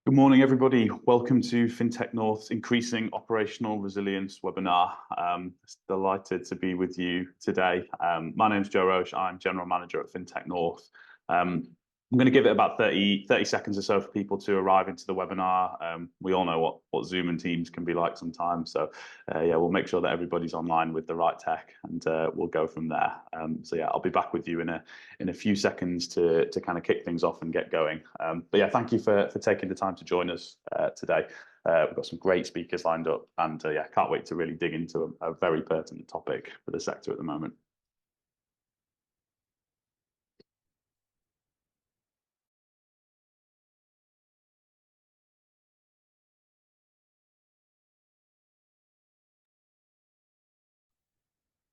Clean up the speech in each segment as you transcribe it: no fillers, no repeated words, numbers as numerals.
Good morning, everybody. Welcome to FinTech North's Increasing Operational Resilience webinar. Delighted to be with you today. My name's Joe Roche. I'm General Manager at FinTech North. I'm going to give it about 30 seconds or so for people to arrive into the webinar. We all know what Zoom and Teams can be like sometimes. So yeah, we'll make sure that everybody's online with the right tech and we'll go from there. So yeah, I'll be back with you in a few seconds to kind of kick things off and get going. But yeah, thank you for taking the time to join us today. We've got some great speakers lined up and yeah, can't wait to really dig into a very pertinent topic for the sector at the moment.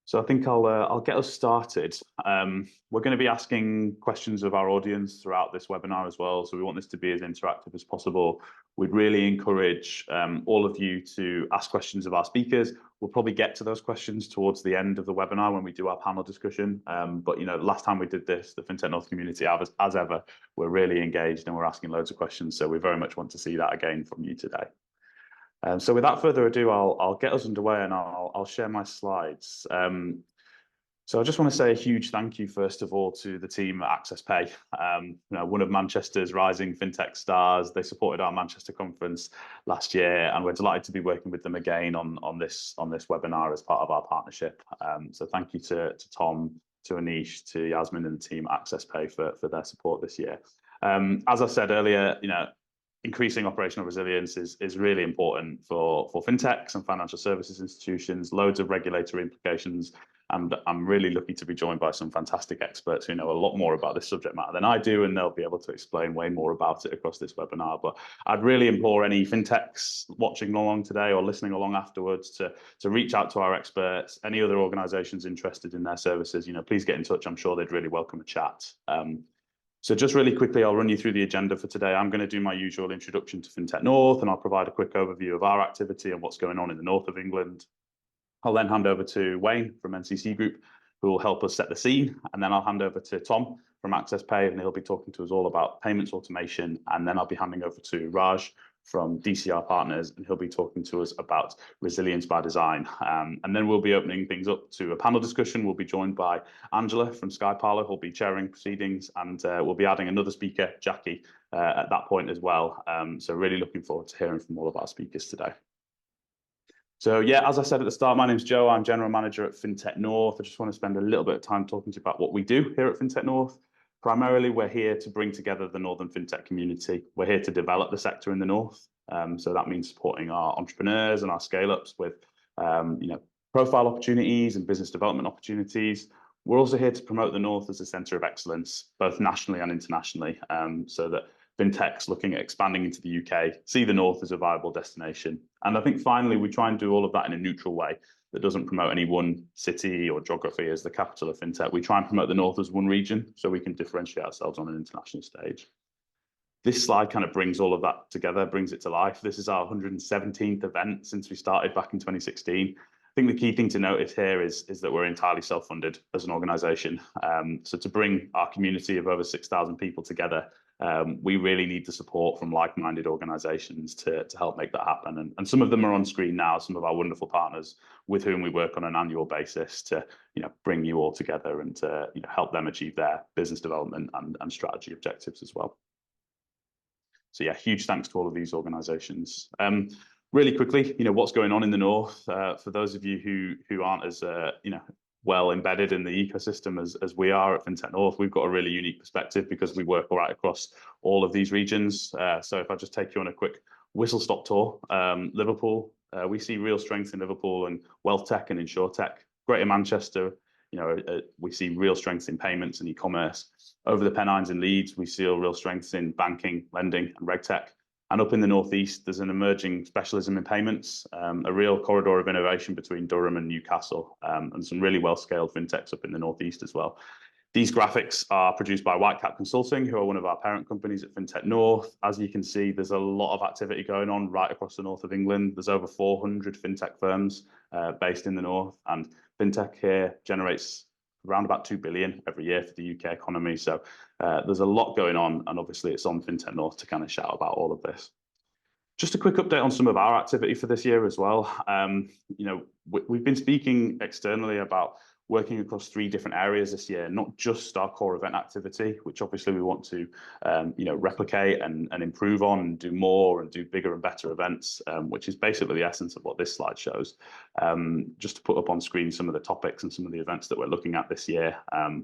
So I think I'll get us started. We're going to be asking questions of our audience throughout this webinar as well. So we want this to be as interactive as possible. We'd really encourage all of you to ask questions of our speakers. We'll probably get to those questions towards the end of the webinar when we do our panel discussion. But you know, last time we did this, the FinTech North community, as ever, we're really engaged and we're asking loads of questions. So we very much want to see that again from you today. So without further ado, I'll get us underway and I'll share my slides. So I just want to say a huge thank you, first of all, to the team at AccessPay. You know, one of Manchester's rising fintech stars. They supported our Manchester conference last year, and we're delighted to be working with them again on this webinar as part of our partnership. So thank you to Tom, to Anish, to Yasmin, and the team at AccessPay for their support this year. As I said earlier, you know, increasing operational resilience is really important for fintechs and financial services institutions, loads of regulatory implications. And I'm really lucky to be joined by some fantastic experts who know a lot more about this subject matter than I do, and they'll be able to explain way more about it across this webinar. But I'd really implore any fintechs watching along today or listening along afterwards to reach out to our experts, any other organizations interested in their services, you know, please get in touch. I'm sure they'd really welcome a chat. So just really quickly, I'll run you through the agenda for today. I'm going to do my usual introduction to FinTech North, and I'll provide a quick overview of our activity and what's going on in the north of England. I'll then hand over to Wayne from NCC Group, who will help us set the scene. And then I'll hand over to Tom from AccessPay, and he'll be talking to us all about payments automation. And then I'll be handing over to Raj from DCR Partners, and he'll be talking to us about resilience by design. And then we'll be opening things up to a panel discussion. We'll be joined by Angela from SkyParlour, who'll be chairing proceedings, and we'll be adding another speaker, Jackie, at that point as well. So really looking forward to hearing from all of our speakers today. So yeah, as I said at the start, my name's Joe. I'm General Manager at FinTech North. I just want to spend a little bit of time talking to you about what we do here at FinTech North. Primarily, we're here to bring together the Northern FinTech community. We're here to develop the sector in the North. So that means supporting our entrepreneurs and our scale-ups with you know, profile opportunities and business development opportunities. We're also here to promote the North as a centre of excellence, both nationally and internationally, so that fintechs looking at expanding into the UK see the North as a viable destination. And I think finally, we try and do all of that in a neutral way that doesn't promote any one city or geography as the capital of fintech. We try and promote the North as one region so we can differentiate ourselves on an international stage. This slide kind of brings all of that together, brings it to life. This is our 117th event since we started back in 2016. I think the key thing to notice here is that we're entirely self-funded as an organisation. So to bring our community of over 6,000 people together, we really need the support from like-minded organisations to help make that happen. And some of them are on screen now, some of our wonderful partners with whom we work on an annual basis to bring you all together and to help them achieve their business development and strategy objectives as well. So yeah, huge thanks to all of these organisations. Really quickly, what's going on in the North? For those of you who aren't as well embedded in the ecosystem as we are at FinTech North, we've got a really unique perspective because we work right across all of these regions. So if I just take you on a quick whistle-stop tour, Liverpool, we see real strength in Liverpool and wealth tech and insurtech. Greater Manchester, we see real strengths in payments and e-commerce. Over the Pennines and Leeds, we see real strengths in banking, lending, and regtech. And up in the northeast, there's an emerging specialism in payments, a real corridor of innovation between Durham and Newcastle, and some really well-scaled fintechs up in the northeast as well. These graphics are produced by Whitecap Consulting, who are one of our parent companies at FinTech North. As you can see, there's a lot of activity going on right across the north of England. There's over 400 fintech firms based in the north, and fintech here generates around about 2 billion every year for the UK economy. So there's a lot going on, and obviously it's on FinTech North to kind of shout about all of this. Just a quick update on some of our activity for this year as well. We've been speaking externally about working across 3 different areas this year, not just our core event activity, which obviously we want to, replicate and improve on and do more and do bigger and better events, which is basically the essence of what this slide shows. Just to put up on screen some of the topics and some of the events that we're looking at this year.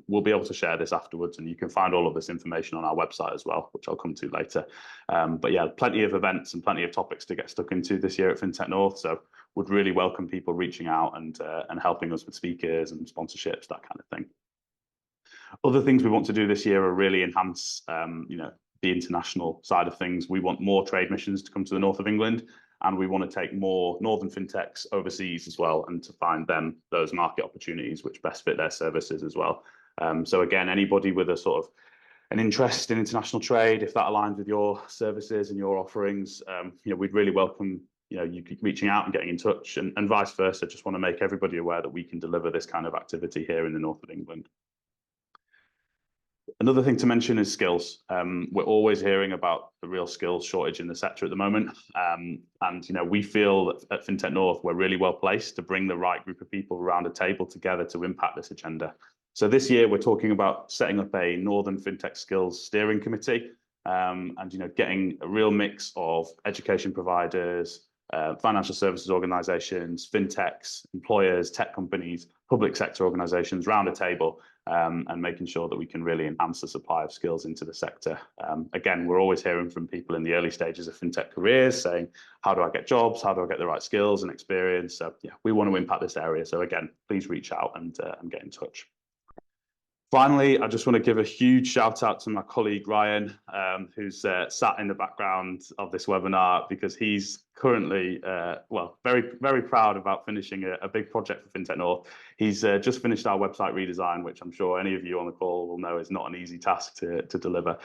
We'll be able to share this afterwards, and you can find all of this information on our website as well, which I'll come to later. But yeah, plenty of events and plenty of topics to get stuck into this year at FinTech North. So would really welcome people reaching out and helping us with speakers and sponsorships, that kind of thing. Other things we want to do this year are really enhance, the international side of things. We want more trade missions to come to the north of England, and we want to take more northern fintechs overseas as well, and to find them those market opportunities which best fit their services as well. So again, anybody with a sort of an interest in international trade, if that aligns with your services and your offerings, we'd really welcome you reaching out and getting in touch, and vice versa. Just want to make everybody aware that we can deliver this kind of activity here in the north of England. Another thing to mention is skills. We're always hearing about the real skills shortage in the sector at the moment. And we feel that at FinTech North, we're really well placed to bring the right group of people around a table together to impact this agenda. So this year, we're talking about setting up a Northern FinTech Skills Steering Committee, and getting a real mix of education providers, financial services organizations, fintechs, employers, tech companies, public sector organizations round a table, and making sure that we can really enhance the supply of skills into the sector. Again, we're always hearing from people in the early stages of fintech careers saying, how do I get jobs? How do I get the right skills and experience? So yeah, we want to impact this area. So again, please reach out and get in touch. Finally, I just want to give a huge shout out to my colleague Ryan, who's sat in the background of this webinar, because he's currently, very, very proud about finishing a big project for FinTech North. He's just finished our website redesign, which I'm sure any of you on the call will know is not an easy task to deliver.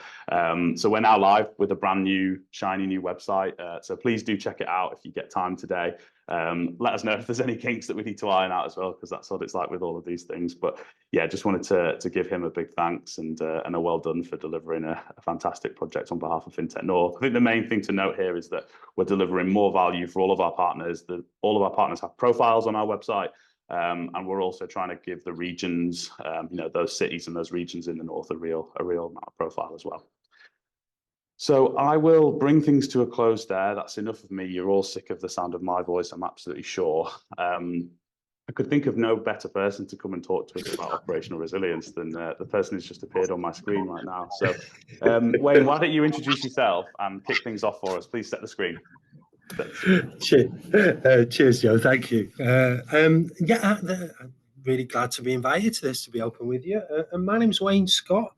So we're now live with a brand new, shiny new website. So please do check it out if you get time today. Let us know if there's any kinks that we need to iron out as well, because that's what it's like with all of these things. But yeah, just wanted to give him a big thanks and a well done for delivering a fantastic project on behalf of FinTech North. I think the main thing to note here is that we're delivering more value for all of our partners. All of our partners have profiles on our website, and we're also trying to give the regions, those cities and those regions in the north a real amount of profile as well. So I will bring things to a close there. That's enough of me. You're all sick of the sound of my voice, I'm absolutely sure. I could think of no better person to come and talk to us about operational resilience than the person who's just appeared on my screen right now. So Wayne, why don't you introduce yourself and kick things off for us? Please set the screen. Cheers, Joe. Thank you. I'm really glad to be invited to this, to be open with you. My name's Wayne Scott.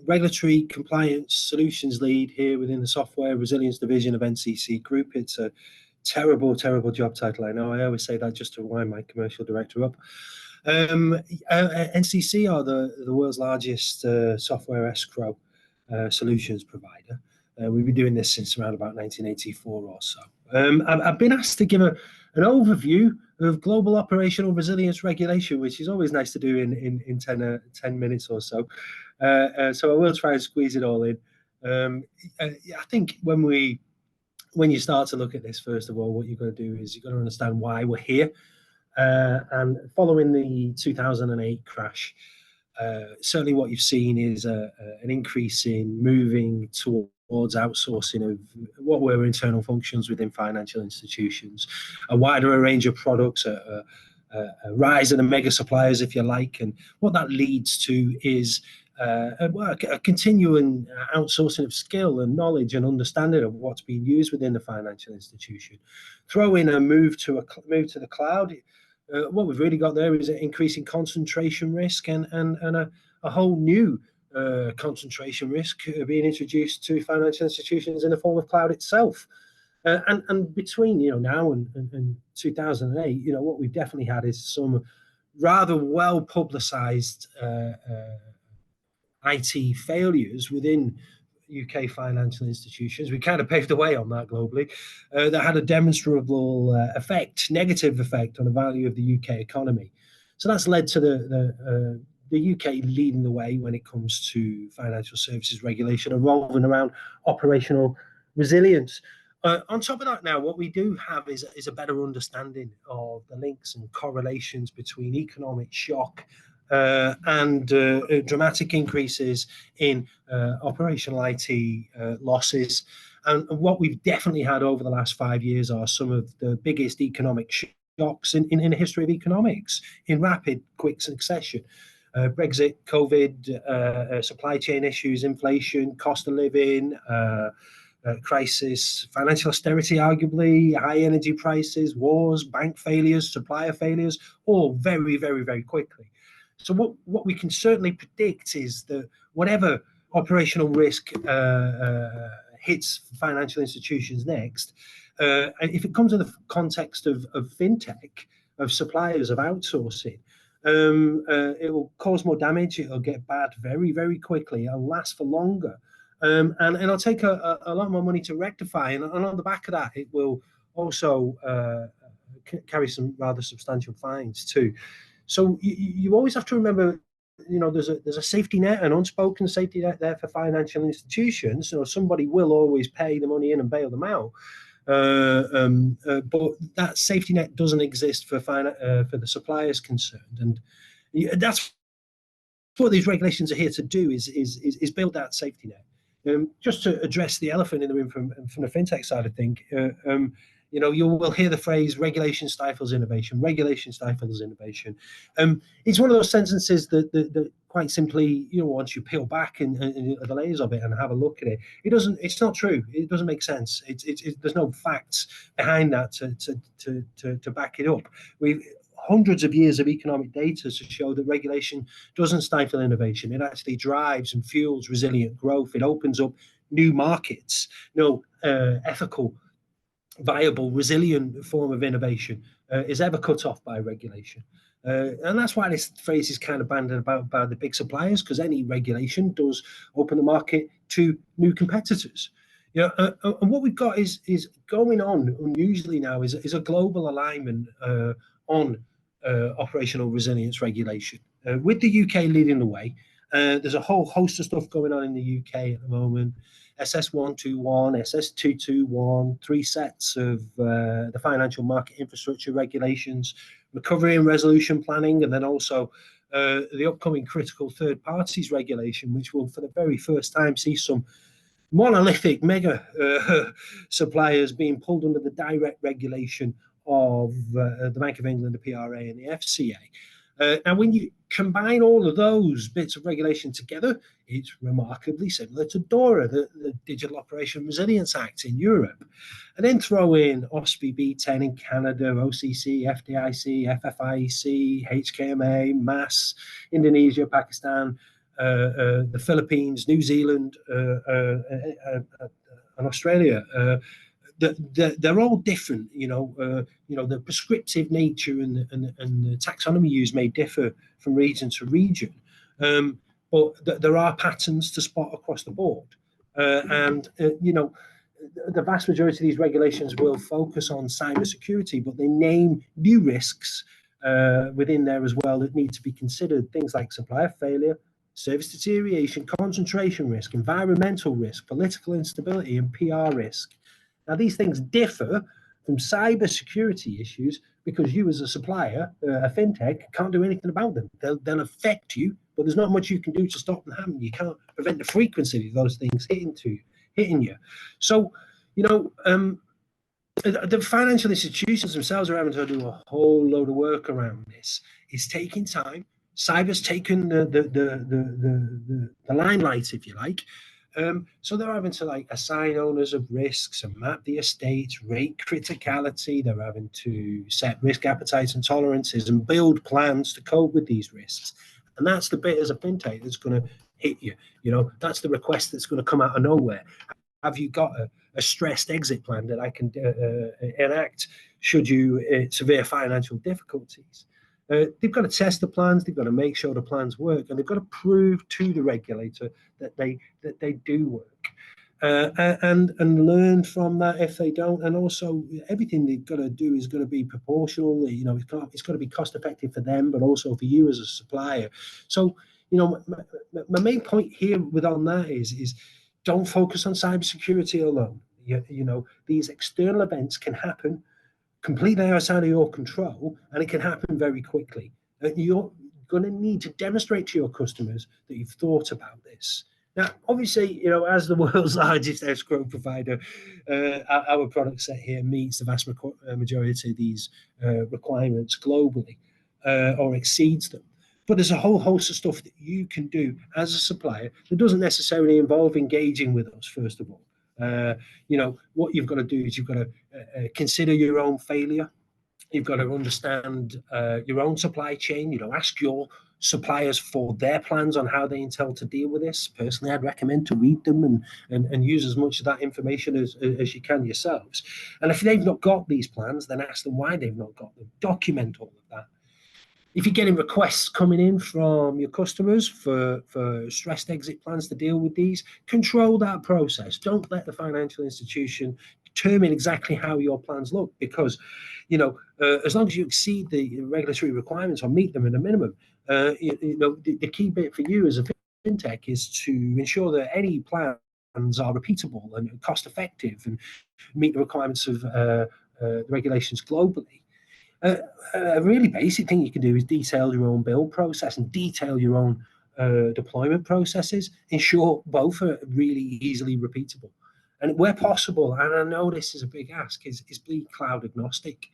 Regulatory Compliance Solutions Lead here within the Software Resilience Division of NCC Group. It's a terrible job title, I know. I always say that just to wind my commercial director up. NCC are the world's largest software escrow solutions provider. We've been doing this since around about 1984 or so. I've been asked to give an overview of global operational resilience regulation, which is always nice to do in 10 minutes or so. So I will try and squeeze it all in. I think when you start to look at this, first of all, what you've got to do is you've got to understand why we're here. And following the 2008 crash, certainly what you've seen is an increase in moving towards outsourcing of what were internal functions within financial institutions, a wider range of products, a rise in the mega suppliers, if you like. And what that leads to is a continuing outsourcing of skill and knowledge and understanding of what's being used within the financial institution. Throw in a move to the cloud. What we've really got there is an increasing concentration risk and a whole new concentration risk being introduced to financial institutions in the form of cloud itself. And between now and 2008, what we've definitely had is some rather well publicized IT failures within UK financial institutions. We kind of paved the way on that globally. That had a demonstrable negative effect on the value of the UK economy. So that's led to the UK leading the way when it comes to financial services regulation, revolving around operational resilience. On top of that, now what we do have is a better understanding of the links and correlations between economic shock and dramatic increases in operational IT losses. And what we've definitely had over the last 5 years are some of the biggest economic shocks in the history of economics in rapid, quick succession. Brexit, COVID, supply chain issues, inflation, cost of living, crisis, financial austerity, arguably, high energy prices, wars, bank failures, supplier failures, all very, very, very quickly. So what we can certainly predict is that whatever operational risk hits financial institutions next, if it comes in the context of fintech, of suppliers, of outsourcing, it will cause more damage. It'll get bad very, very quickly. It'll last for longer. And it'll take a lot more money to rectify. And on the back of that, it will also carry some rather substantial fines too. So you always have to remember, there's a safety net, an unspoken safety net there for financial institutions. So somebody will always pay the money in and bail them out. But that safety net doesn't exist for the suppliers concerned, and that's what these regulations are here to do: is build that safety net. Just to address the elephant in the room from the fintech side, I think, you will hear the phrase "regulation stifles innovation." Regulation stifles innovation. It's one of those sentences that quite simply, once you peel back and the layers of it and have a look at it, it's not true. It doesn't make sense. There's no facts behind that to back it up. We've hundreds of years of economic data to show that regulation doesn't stifle innovation. It actually drives and fuels resilient growth. It opens up new markets. Ethical, viable, resilient form of innovation is ever cut off by regulation. And that's why this phrase is kind of banded about by the big suppliers, because any regulation does open the market to new competitors. And what we've got is going on unusually now is a global alignment on operational resilience regulation, with the UK leading the way. There's a whole host of stuff going on in the UK at the moment. SS121, SS221, 3 sets of the financial market infrastructure regulations, recovery and resolution planning, and then also the upcoming critical third parties regulation, which will for the very first time see some monolithic mega suppliers being pulled under the direct regulation of the Bank of England, the PRA, and the FCA. And when you combine all of those bits of regulation together, it's remarkably similar to DORA, the Digital Operation Resilience Act in Europe. And then throw in OSPI B10 in Canada, OCC, FDIC, FFIEC, HKMA, MAS, Indonesia, Pakistan, the Philippines, New Zealand, and Australia. They're all different, the prescriptive nature and the taxonomy used may differ from region to region, but there are patterns to spot across the board, and the vast majority of these regulations will focus on cybersecurity, but they name new risks within there as well that need to be considered, things like supplier failure, service deterioration, concentration risk, environmental risk, political instability, and PR risk. Now, these things differ from cybersecurity issues because you as a supplier, a fintech, can't do anything about them. They'll affect you, but there's not much you can do to stop them happening. You can't prevent the frequency of those things hitting you. So, the financial institutions themselves are having to do a whole load of work around this. It's taking time. Cyber's taken the limelight, if you like. So they're having to assign owners of risks and map the estates, rate criticality. They're having to set risk appetites and tolerances and build plans to cope with these risks. And that's the bit as a fintech that's going to hit you. That's the request that's going to come out of nowhere. Have you got a stressed exit plan that I can enact should you severe financial difficulties? They've got to test the plans, they've got to make sure the plans work, and they've got to prove to the regulator that they do work. and learn from that if they don't. And also, everything they've got to do is going to be proportional. You know, it's got to be cost effective for them, but also for you as a supplier. So, you know, my main point here with on that is don't focus on cybersecurity alone. You know, these external events can happen completely outside of your control, and it can happen very quickly. And you're going to need to demonstrate to your customers that you've thought about this. Now, obviously, you know, as the world's largest escrow provider, our product set here meets the vast majority of these requirements globally, or exceeds them. But there's a whole host of stuff that you can do as a supplier that doesn't necessarily involve engaging with us, first of all. You know, what you've got to do is you've got to consider your own failure. You've got to understand your own supply chain. You know, ask your suppliers for their plans on how they intend to deal with this. Personally, I'd recommend to read them and use as much of that information as you can yourselves. And if they've not got these plans, then ask them why they've not got them. Document all of that. If you're getting requests coming in from your customers for stressed exit plans to deal with these, control that process. Don't let the financial institution determine exactly how your plans look, because, you know, as long as you exceed the regulatory requirements or meet them at a minimum, you know, the key bit for you as a fintech is to ensure that any plans are repeatable and cost effective and meet the requirements of the regulations globally. A really basic thing you can do is detail your own build process and detail your own deployment processes. Ensure both are really easily repeatable. And where possible, and I know this is a big ask, is be cloud agnostic.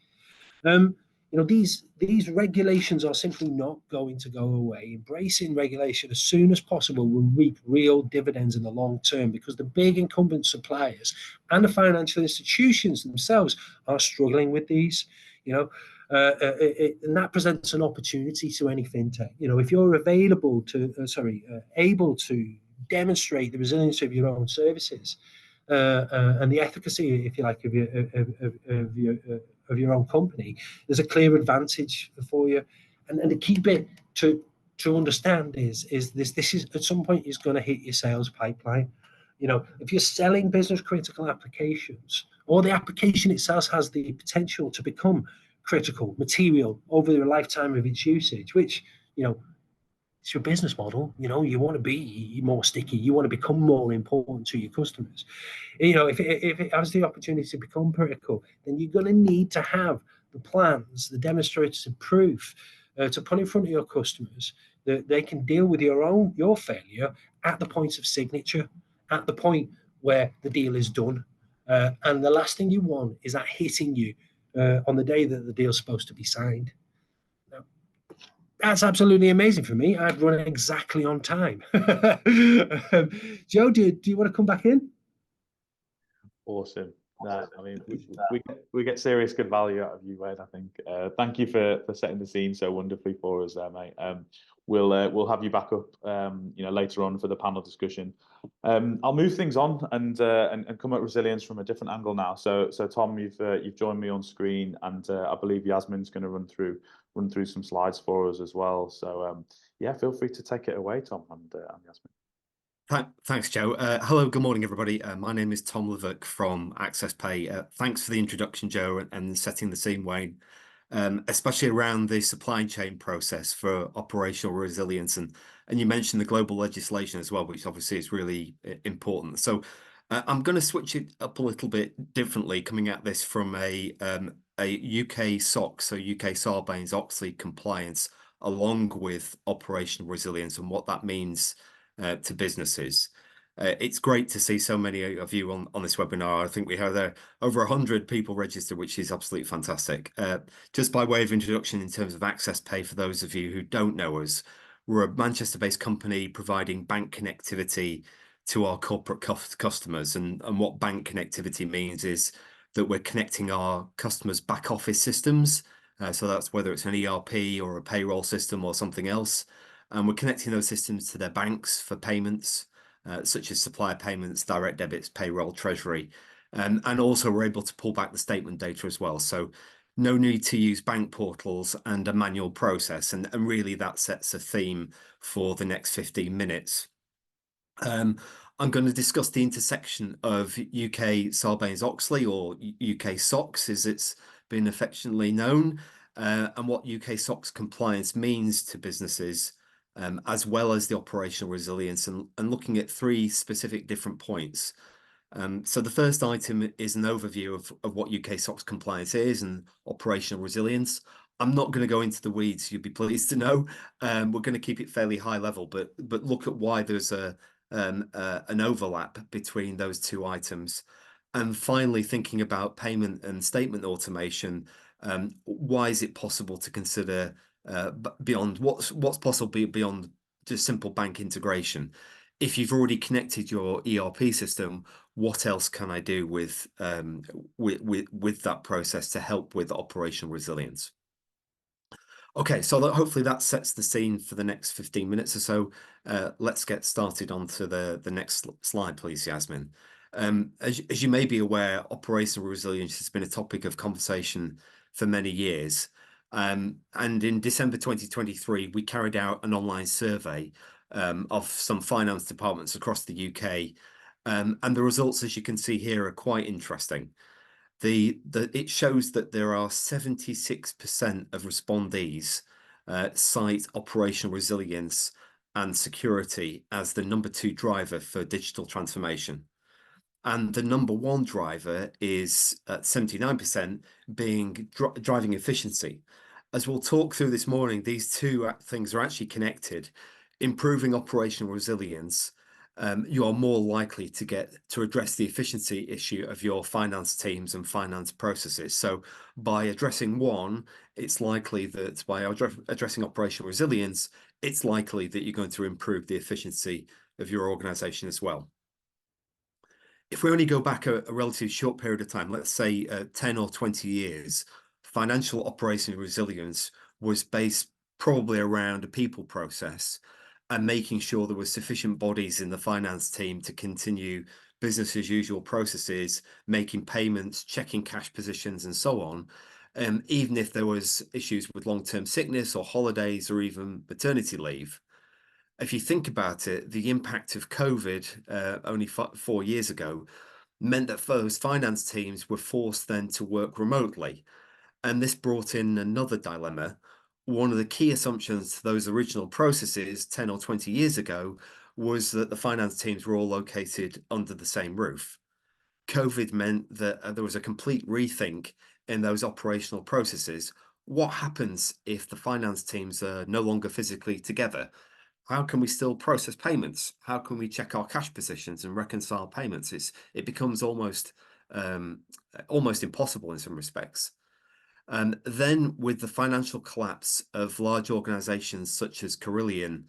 You know, these regulations are simply not going to go away. Embracing regulation as soon as possible will reap real dividends in the long term, because the big incumbent suppliers and the financial institutions themselves are struggling with these. You know, and that presents an opportunity to any fintech. You know, if you're able to demonstrate the resilience of your own services and the efficacy, if you like, of your own company, there's a clear advantage for you. And the key bit to understand is this is at some point is going to hit your sales pipeline. You know, if you're selling business critical applications, or the application itself has the potential to become critical material over the lifetime of its usage, which, you know, it's your business model. You know, you want to be more sticky, you want to become more important to your customers. You know, if it has the opportunity to become critical, then you're going to need to have the plans, the demonstrated proof to put in front of your customers that they can deal with your failure at the point of signature, at the point where the deal is done. And the last thing you want is that hitting you on the day that the deal's supposed to be signed. Now, that's absolutely amazing for me. I've run exactly on time. Joe, do you want to come back in? Awesome. No, I mean, we get serious good value out of you, Wade. I think. Thank you for setting the scene so wonderfully for us, there, mate. We'll have you back up, you know, later on for the panel discussion. I'll move things on and come at resilience from a different angle now. So Tom, you've joined me on screen, and I believe Yasmin's going to run through some slides for us as well. So yeah, feel free to take it away, Tom and Yasmin. Thanks, Joe. Hello, good morning, everybody. My name is Tom Levick from AccessPay. Thanks for the introduction, Joe, and setting the scene, Wayne, especially around the supply chain process for operational resilience. And you mentioned the global legislation as well, which obviously is really important. So I'm going to switch it up a little bit differently, coming at this from a UK SOC, so UK Sarbanes-Oxley compliance, along with operational resilience and what that means to businesses. It's great to see so many of you on this webinar. I think we have over 100 people registered, which is absolutely fantastic. Just by way of introduction, in terms of AccessPay, for those of you who don't know us, we're a Manchester-based company providing bank connectivity to our corporate customers. And what bank connectivity means is that we're connecting our customers' back office systems. So that's whether it's an ERP or a payroll system or something else. And we're connecting those systems to their banks for payments, such as supplier payments, direct debits, payroll, treasury. And also we're able to pull back the statement data as well. So no need to use bank portals and a manual process. And really that sets a theme for the next 15 minutes. I'm going to discuss the intersection of UK Sarbanes-Oxley, or UK SOX as it's been affectionately known, and what UK SOX compliance means to businesses, as well as the operational resilience, and looking at three specific different points. So the first item is an overview of what UK SOX compliance is and operational resilience. I'm not going to go into the weeds, you'd be pleased to know. We're going to keep it fairly high level, but look at why there's an overlap between those two items. And finally, thinking about payment and statement automation, why is it possible to consider beyond what's possible beyond just simple bank integration? If you've already connected your ERP system, what else can I do with that process to help with operational resilience? Okay, so hopefully that sets the scene for the next 15 minutes or so. Let's get started onto the next slide, please, Yasmin. As you may be aware, operational resilience has been a topic of conversation for many years. And in December 2023, we carried out an online survey of some finance departments across the UK. And the results, as you can see here, are quite interesting. It shows that there are 76% of respondees cite operational resilience and security as the number 2 driver for digital transformation. And the number 1 driver is 79% being driving efficiency. As we'll talk through this morning, these two things are actually connected. Improving operational resilience, you are more likely to address the efficiency issue of your finance teams and finance processes. So by addressing one, it's likely that by addressing operational resilience, it's likely that you're going to improve the efficiency of your organization as well. If we only go back a relatively short period of time, let's say 10 or 20 years, financial operational resilience was based probably around a people process and making sure there were sufficient bodies in the finance team to continue business as usual processes, making payments, checking cash positions, and so on, even if there was issues with long-term sickness or holidays or even maternity leave. If you think about it, the impact of COVID only 4 years ago meant that those finance teams were forced then to work remotely. And this brought in another dilemma. One of the key assumptions to those original processes 10 or 20 years ago was that the finance teams were all located under the same roof. COVID meant that there was a complete rethink in those operational processes. What happens if the finance teams are no longer physically together? How can we still process payments? How can we check our cash positions and reconcile payments? It becomes almost impossible in some respects. And then with the financial collapse of large organizations such as Carillion,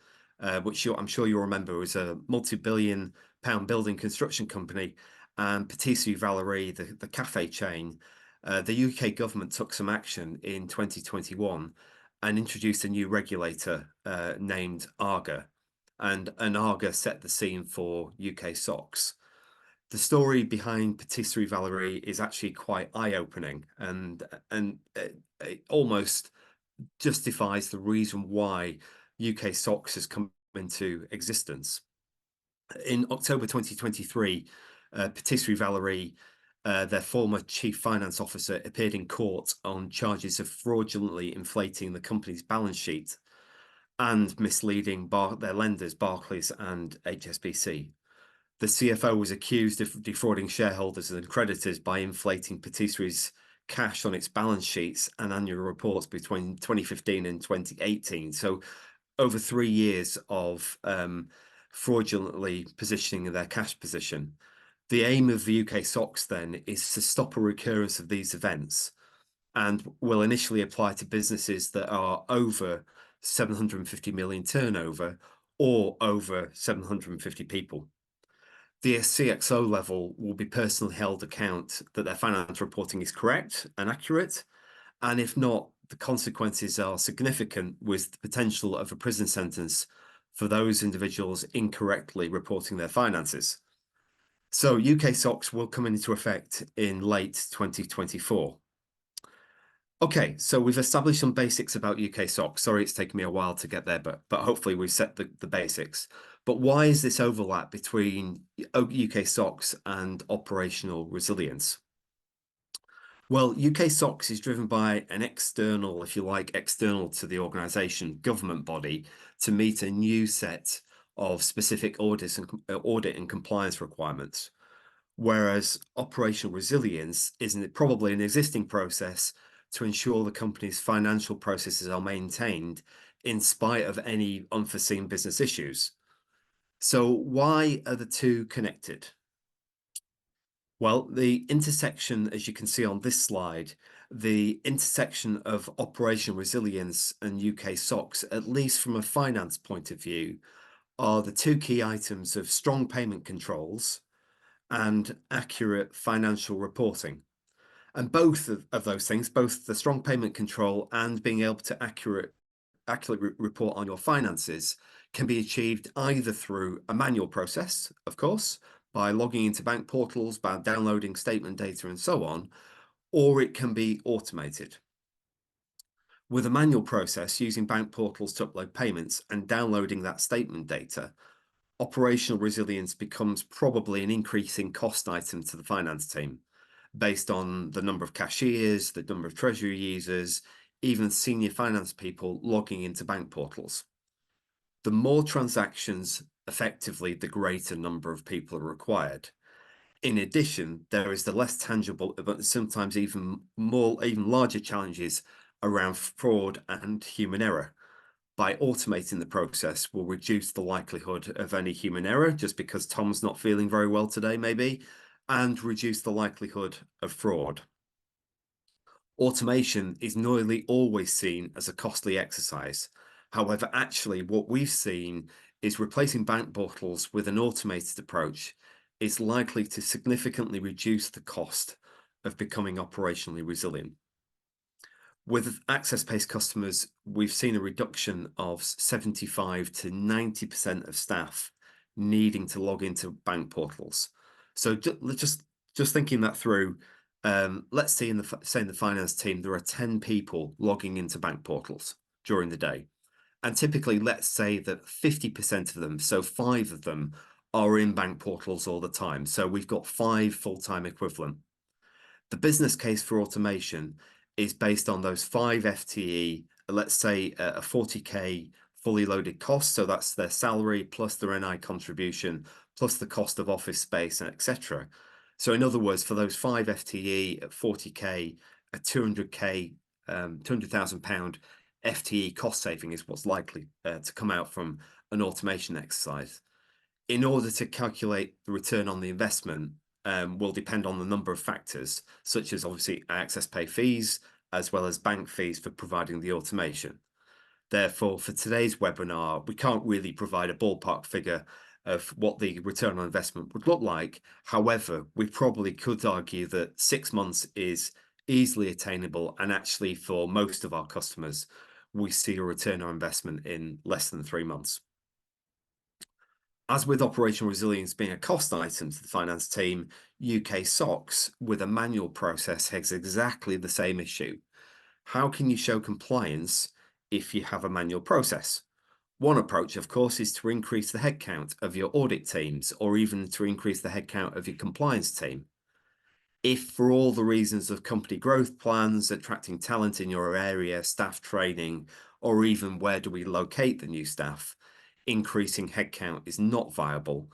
which I'm sure you'll remember was a multi-billion-pound building construction company, and Patisserie Valerie, the cafe chain, the UK government took some action in 2021 and introduced a new regulator named ARGA. And ARGA set the scene for UK SOX. The story behind Patisserie Valerie is actually quite eye-opening, and it almost justifies the reason why UK SOX has come into existence. In October 2023, Patisserie Valerie, their former chief finance officer, appeared in court on charges of fraudulently inflating the company's balance sheet and misleading their lenders, Barclays and HSBC. The CFO was accused of defrauding shareholders and creditors by inflating Patisserie's cash on its balance sheets and annual reports between 2015 and 2018. So over 3 years of fraudulently positioning their cash position. The aim of the UK SOX then is to stop a recurrence of these events and will initially apply to businesses that are over 750 million turnover or over 750 people. The CXO level will be personally held account that their finance reporting is correct and accurate, and if not, the consequences are significant, with the potential of a prison sentence for those individuals incorrectly reporting their finances. So UK SOX will come into effect in late 2024. Okay, so we've established some basics about UK SOX. Sorry, it's taken me a while to get there, but hopefully we've set the basics. But why is this overlap between UK SOX and operational resilience? Well, UK SOX is driven by an external, if you like, external to the organisation, government body to meet a new set of specific audit and compliance requirements. Whereas operational resilience is probably an existing process to ensure the company's financial processes are maintained in spite of any unforeseen business issues. So why are the two connected? Well, the intersection, as you can see on this slide, the intersection of operational resilience and UK SOX, at least from a finance point of view, are the two key items of strong payment controls and accurate financial reporting. And both of those things, both the strong payment control and being able to accurately report on your finances, can be achieved either through a manual process, of course, by logging into bank portals, by downloading statement data and so on, or it can be automated. With a manual process, using bank portals to upload payments and downloading that statement data, operational resilience becomes probably an increasing cost item to the finance team, based on the number of cashiers, the number of treasury users, even senior finance people logging into bank portals. The more transactions, effectively, the greater number of people are required. In addition, there is the less tangible, but sometimes even larger challenges around fraud and human error. By automating the process, we'll reduce the likelihood of any human error, just because Tom's not feeling very well today, maybe, and reduce the likelihood of fraud. Automation is nearly always seen as a costly exercise. However, actually, what we've seen is replacing bank portals with an automated approach is likely to significantly reduce the cost of becoming operationally resilient. With AccessPay customers, we've seen a reduction of 75 to 90% of staff needing to log into bank portals. So just thinking that through, let's say in the finance team, there are 10 people logging into bank portals during the day. And typically, let's say that 50% of them, so 5 of them, are in bank portals all the time. So we've got 5 full-time equivalent. The business case for automation is based on those 5 FTE, let's say a 40K fully loaded cost. So that's their salary plus their NI contribution, plus the cost of office space, etc. So in other words, for those 5 FTE at 40K, a 200K, £200,000 FTE cost saving is what's likely to come out from an automation exercise. In order to calculate the return on the investment, will depend on the number of factors, such as obviously AccessPay fees, as well as bank fees for providing the automation. Therefore, for today's webinar, we can't really provide a ballpark figure of what the return on investment would look like. However, we probably could argue that 6 months is easily attainable, and actually for most of our customers, we see a return on investment in less than 3 months. As with operational resilience being a cost item to the finance team, UK SOX with a manual process has exactly the same issue. How can you show compliance if you have a manual process? One approach, of course, is to increase the headcount of your audit teams, or even to increase the headcount of your compliance team. If for all the reasons of company growth plans, attracting talent in your area, staff training, or even where do we locate the new staff, increasing headcount is not viable,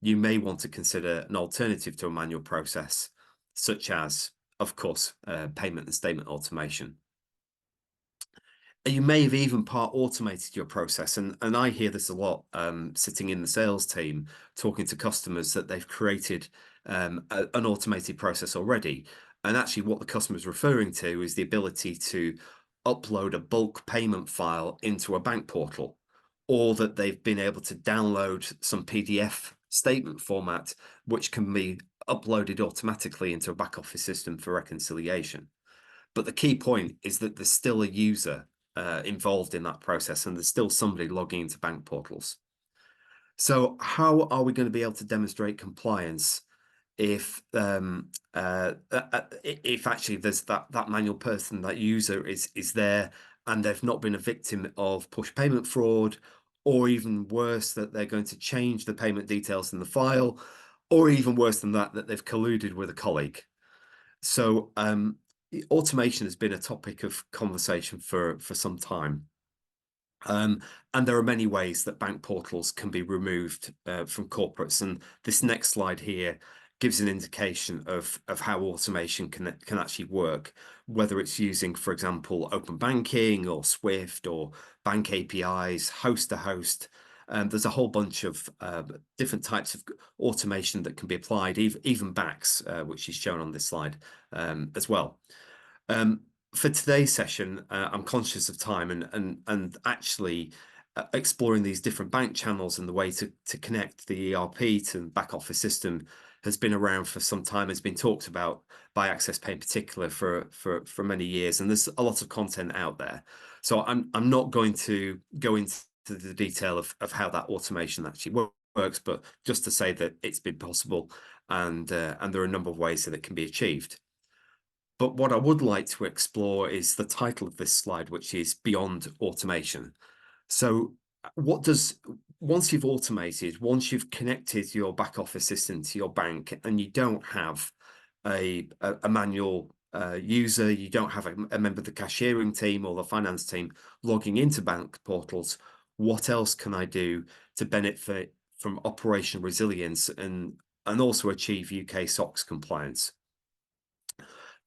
you may want to consider an alternative to a manual process, such as, of course, payment and statement automation. You may have even part automated your process, and I hear this a lot sitting in the sales team, talking to customers that they've created an automated process already. And actually what the customer is referring to is the ability to upload a bulk payment file into a bank portal, or that they've been able to download some PDF statement format, which can be uploaded automatically into a back office system for reconciliation. But the key point is that there's still a user involved in that process, and there's still somebody logging into bank portals. So how are we going to be able to demonstrate compliance if actually there's that manual person, that user is there, and they've not been a victim of push payment fraud, or even worse, that they're going to change the payment details in the file, or even worse than that, that they've colluded with a colleague. So automation has been a topic of conversation for some time. And there are many ways that bank portals can be removed from corporates. And this next slide here gives an indication of how automation can actually work, whether it's using, for example, open banking or Swift or bank APIs, host to host. There's a whole bunch of different types of automation that can be applied, even backs, which is shown on this slide as well. For today's session, I'm conscious of time and actually exploring these different bank channels and the way to connect the ERP to the back office system has been around for some time. It's been talked about by AccessPay in particular for many years, and there's a lot of content out there. So I'm not going to go into the detail of how that automation actually works, but just to say that it's been possible, and there are a number of ways that it can be achieved. But what I would like to explore is the title of this slide, which is Beyond Automation. So once you've automated, once you've connected your back office system to your bank and you don't have a manual user, you don't have a member of the cashiering team or the finance team logging into bank portals, what else can I do to benefit from operational resilience and also achieve UK SOX compliance?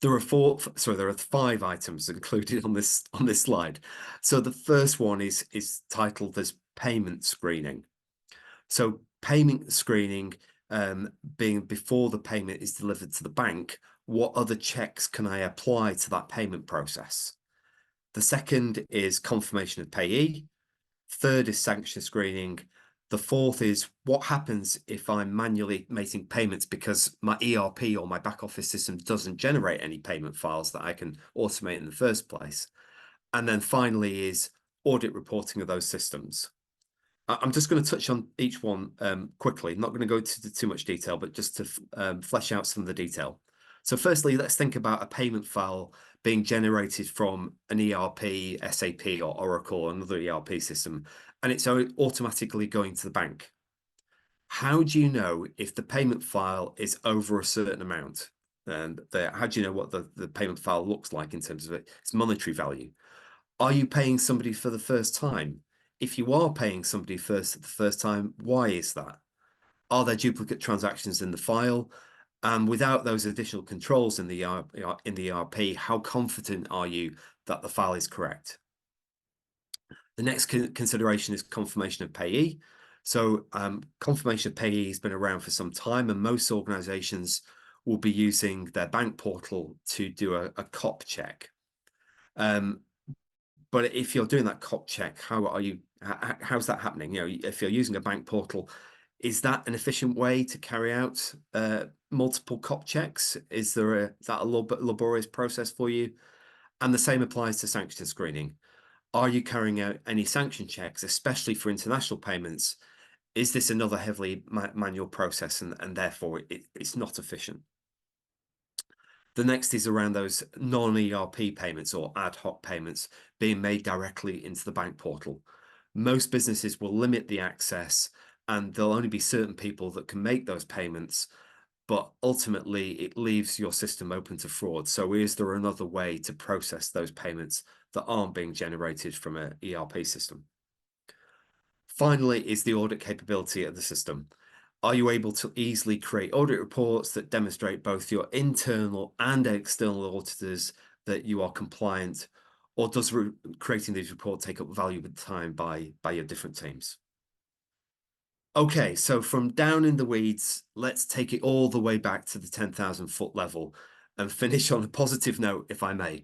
There are 5 items included on this slide. So the first one is titled as payment screening. So payment screening being before the payment is delivered to the bank, what other checks can I apply to that payment process? The second is confirmation of payee. Third is sanction screening. The fourth is what happens if I'm manually making payments because my ERP or my back office system doesn't generate any payment files that I can automate in the first place. And then finally is audit reporting of those systems. I'm just going to touch on each one quickly. I'm not going to go into too much detail, but just to flesh out some of the detail. So firstly, let's think about a payment file being generated from an ERP, SAP or Oracle or another ERP system, and it's automatically going to the bank. How do you know if the payment file is over a certain amount? And how do you know what the payment file looks like in terms of its monetary value? Are you paying somebody for the first time? If you are paying somebody for the first time, why is that? Are there duplicate transactions in the file? And without those additional controls in the ERP, how confident are you that the file is correct? The next consideration is confirmation of payee. So confirmation of payee has been around for some time, and most organizations will be using their bank portal to do a COP check. But if you're doing that COP check, how's that happening? You know, if you're using a bank portal, is that an efficient way to carry out multiple COP checks? Is that a little bit laborious process for you? And the same applies to sanction screening. Are you carrying out any sanction checks, especially for international payments? Is this another heavily manual process and therefore it's not efficient? The next is around those non-ERP payments or ad hoc payments being made directly into the bank portal. Most businesses will limit the access and there'll only be certain people that can make those payments, but ultimately it leaves your system open to fraud. So is there another way to process those payments that aren't being generated from an ERP system? Finally is the audit capability of the system. Are you able to easily create audit reports that demonstrate both your internal and external auditors that you are compliant, or does creating these reports take up valuable time by your different teams? Okay, so from down in the weeds, let's take it all the way back to the 10,000 foot level and finish on a positive note, if I may.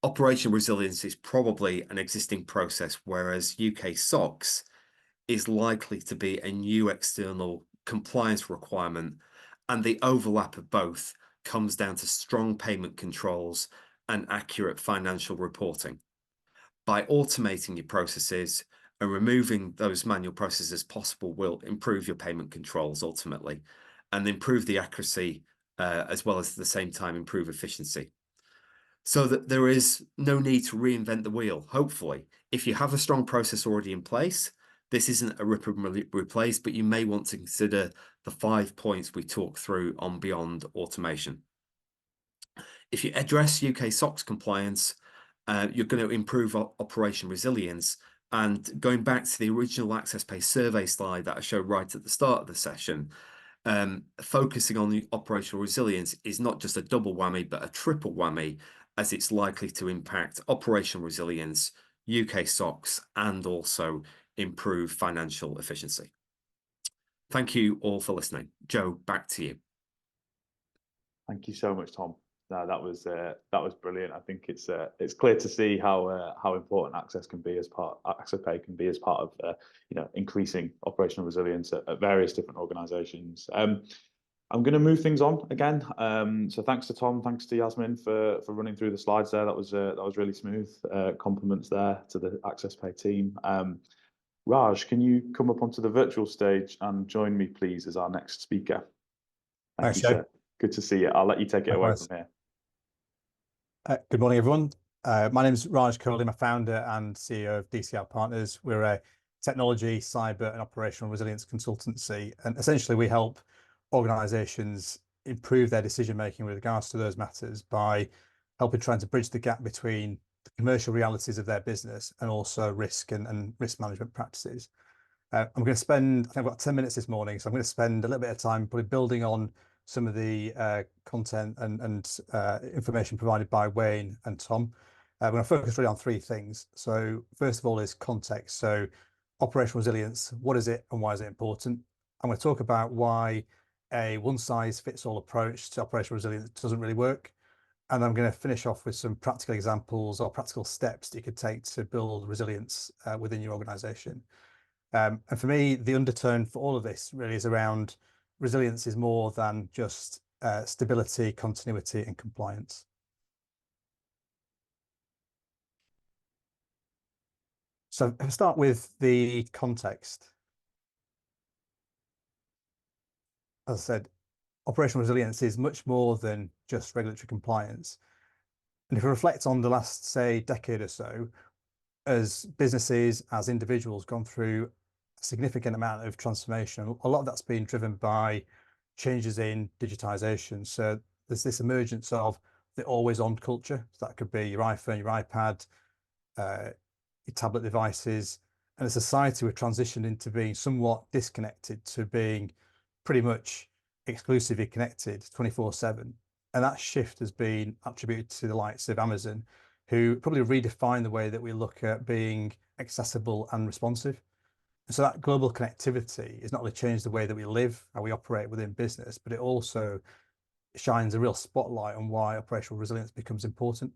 Operational resilience is probably an existing process, whereas UK SOX is likely to be a new external compliance requirement, and the overlap of both comes down to strong payment controls and accurate financial reporting. By automating your processes and removing those manual processes as possible will improve your payment controls ultimately and improve the accuracy as well as at the same time improve efficiency. So that there is no need to reinvent the wheel, hopefully. If you have a strong process already in place, This isn't a rip and replace, but you may want to consider the 5 points we talked through on Beyond Automation. If you address UK SOX compliance, you're going to improve operation resilience. And going back to the original AccessPay survey slide that I showed right at the start of the session, focusing on the operational resilience is not just a double whammy, but a triple whammy, as it's likely to impact operational resilience, UK SOX, and also improve financial efficiency. Thank you all for listening. Joe, back to you. Thank you so much, Tom. No, that was brilliant. I think it's clear to see how important AccessPay can be as part of increasing operational resilience at various different organisations. I'm going to move things on again. So thanks to Tom, thanks to Yasmin for running through the slides there. That was really smooth. Compliments there to the AccessPay team. Raj, can you come up onto the virtual stage and join me, please, as our next speaker? Thank you, sir. Good to see you. I'll let you take it away from here. Good morning, everyone. My name is Raj Kohli. I'm a founder and CEO of DCR Partners. We're a technology, cyber, and operational resilience consultancy. And essentially, we help organizations improve their decision-making with regards to those matters by helping trying to bridge the gap between the commercial realities of their business and also risk and risk management practices. I'm going to spend, I think I've got 10 minutes this morning, so I'm going to spend a little bit of time probably building on some of the content and information provided by Wayne and Tom. We're going to focus really on 3 things. So first of all is context. So operational resilience, what is it and why is it important? I'm going to talk about why a one-size-fits-all approach to operational resilience doesn't really work. And I'm going to finish off with some practical examples or practical steps that you could take to build resilience within your organization. And for me, the undertone for all of this really is around resilience is more than just stability, continuity, and compliance. So I'll start with the context. As I said, operational resilience is much more than just regulatory compliance. And if we reflect on the last, say, decade or so, as businesses, as individuals, gone through a significant amount of transformation, a lot of that's been driven by changes in digitization. So there's this emergence of the always-on culture. So that could be your iPhone, your iPad, your tablet devices. And as a society, we've transitioned into being somewhat disconnected to being pretty much exclusively connected 24/7. And that shift has been attributed to the likes of Amazon, who probably redefined the way that we look at being accessible and responsive. And so that global connectivity has not only changed the way that we live, how we operate within business, but it also shines a real spotlight on why operational resilience becomes important.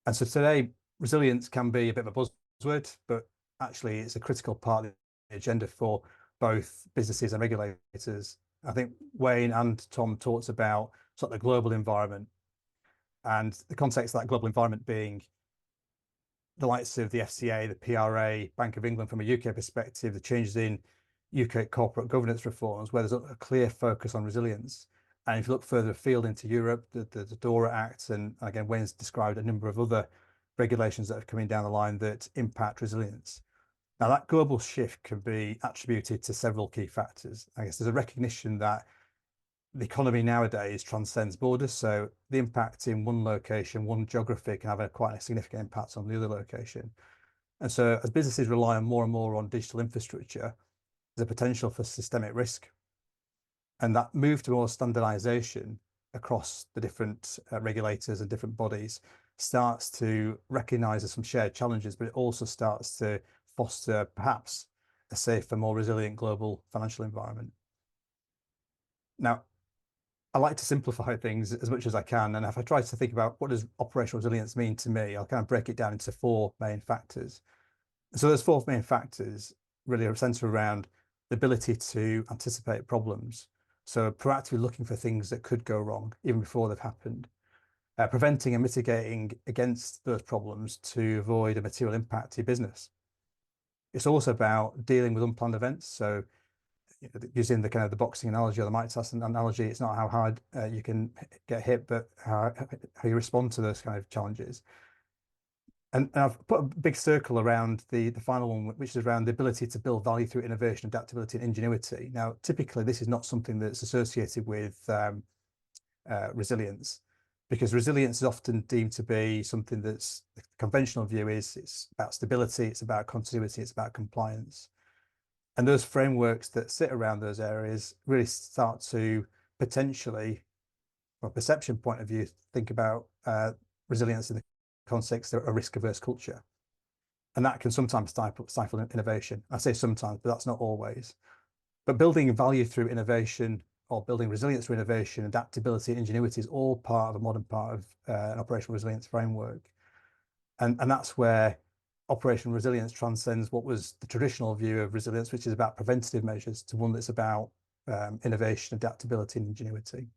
And so today, resilience can be a bit of a buzzword, but actually it's a critical part of the agenda for both businesses and regulators. I think Wayne and Tom talked about sort of the global environment and the context of that global environment being the likes of the FCA, the PRA, Bank of England from a UK perspective, the changes in UK corporate governance reforms, where there's a clear focus on resilience. And if you look further afield into Europe, the DORA Act, and again, Wayne's described a number of other regulations that are coming down the line that impact resilience. Now, that global shift can be attributed to several key factors. I guess there's a recognition that the economy nowadays transcends borders. So the impact in one location, one geography can have quite a significant impact on the other location. And so as businesses rely more and more on digital infrastructure, there's a potential for systemic risk. And that move to more standardization across the different regulators and different bodies starts to recognize there's some shared challenges, but it also starts to foster perhaps a safer, more resilient global financial environment. Now, I like to simplify things as much as I can. And if I try to think about what does operational resilience mean to me, I'll kind of break it down into 4 main factors. So those 4 main factors really are centered around the ability to anticipate problems. So proactively looking for things that could go wrong even before they've happened. Preventing and mitigating against those problems to avoid a material impact to your business. It's also about dealing with unplanned events. So using the kind of the boxing analogy or the Mike Tyson analogy, it's not how hard you can get hit, but how you respond to those kind of challenges. And I've put a big circle around the final one, which is around the ability to build value through innovation, adaptability, and ingenuity. Now, typically, this is not something that's associated with resilience, because resilience is often deemed to be something that's the conventional view is it's about stability, it's about continuity, it's about compliance. And those frameworks that sit around those areas really start to potentially, from a perception point of view, think about resilience in the context of a risk-averse culture. And that can sometimes stifle innovation. I say sometimes, but that's not always. But building value through innovation or building resilience through innovation, adaptability, ingenuity is all part of a modern part of an operational resilience framework. And that's where operational resilience transcends what was the traditional view of resilience, which is about preventative measures, to one that's about innovation, adaptability, and ingenuity.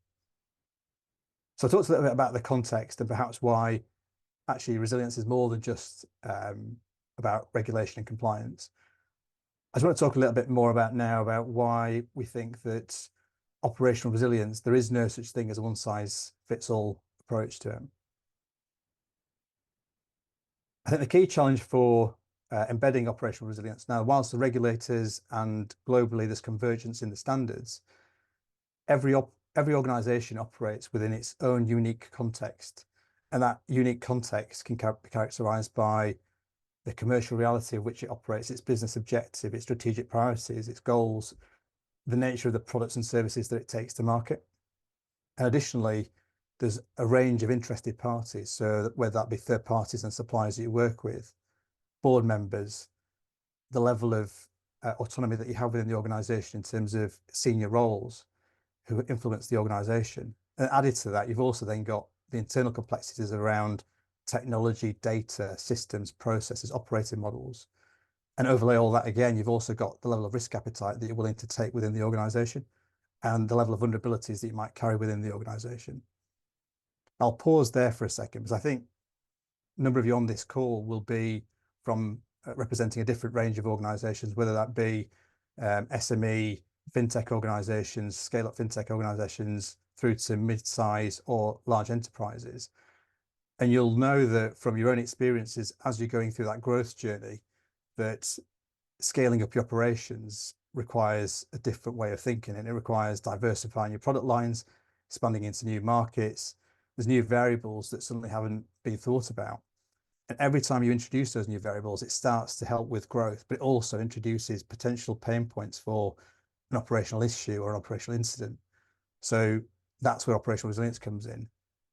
So I talked a little bit about the context and perhaps why actually resilience is more than just about regulation and compliance. I just want to talk a little bit more about now about why we think that operational resilience, there is no such thing as a one-size-fits-all approach to it. I think the key challenge for embedding operational resilience now, whilst the regulators and globally there's convergence in the standards, every organization operates within its own unique context. And that unique context can be characterized by the commercial reality of which it operates, its business objective, its strategic priorities, its goals, the nature of the products and services that it takes to market. And additionally, there's a range of interested parties, so whether that be third parties and suppliers that you work with, board members, the level of autonomy that you have within the organization in terms of senior roles who influence the organization. And added to that, you've also then got the internal complexities around technology, data, systems, processes, operating models. And overlay all that again, you've also got the level of risk appetite that you're willing to take within the organization and the level of vulnerabilities that you might carry within the organization. I'll pause there for a second because I think a number of you on this call will be from representing a different range of organizations, whether that be SME, fintech organizations, scale-up fintech organizations, through to mid-size or large enterprises. And you'll know that from your own experiences as you're going through that growth journey, that scaling up your operations requires a different way of thinking, and it requires diversifying your product lines, expanding into new markets. There's new variables that suddenly haven't been thought about. And every time you introduce those new variables, it starts to help with growth, but it also introduces potential pain points for an operational issue or an operational incident. So that's where operational resilience comes in.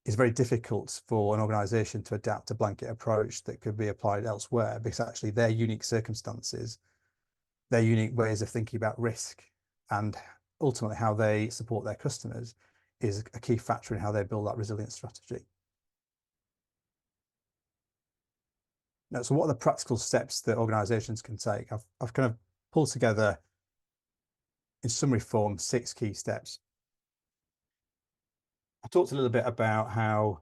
It's very difficult for an organization to adapt a blanket approach that could be applied elsewhere, because actually their unique circumstances, their unique ways of thinking about risk, and ultimately how they support their customers is a key factor in how they build that resilience strategy. Now, so what are the practical steps that organizations can take? I've kind of pulled together, in summary form, 6 key steps. I talked a little bit about how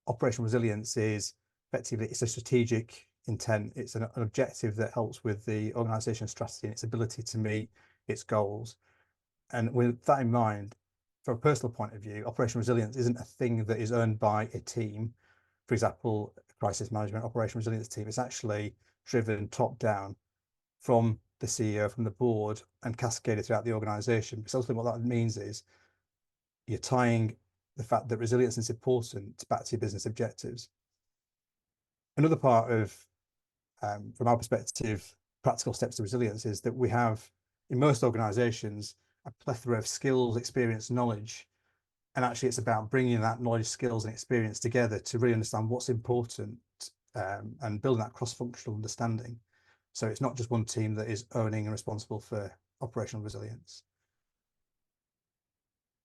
operational resilience is effectively, it's a strategic intent. It's an objective that helps with the organization's strategy and its ability to meet its goals. And with that in mind, from a personal point of view, operational resilience isn't a thing that is earned by a team. For example, a crisis management operational resilience team. It's actually driven top down from the CEO, from the board, and cascaded throughout the organization. Because ultimately what that means is you're tying the fact that resilience is important back to your business objectives. Another part of, from our perspective, practical steps to resilience is that we have, in most organizations, a plethora of skills, experience, knowledge. And actually it's about bringing that knowledge, skills, and experience together to really understand what's important and building that cross-functional understanding. So it's not just one team that is owning and responsible for operational resilience.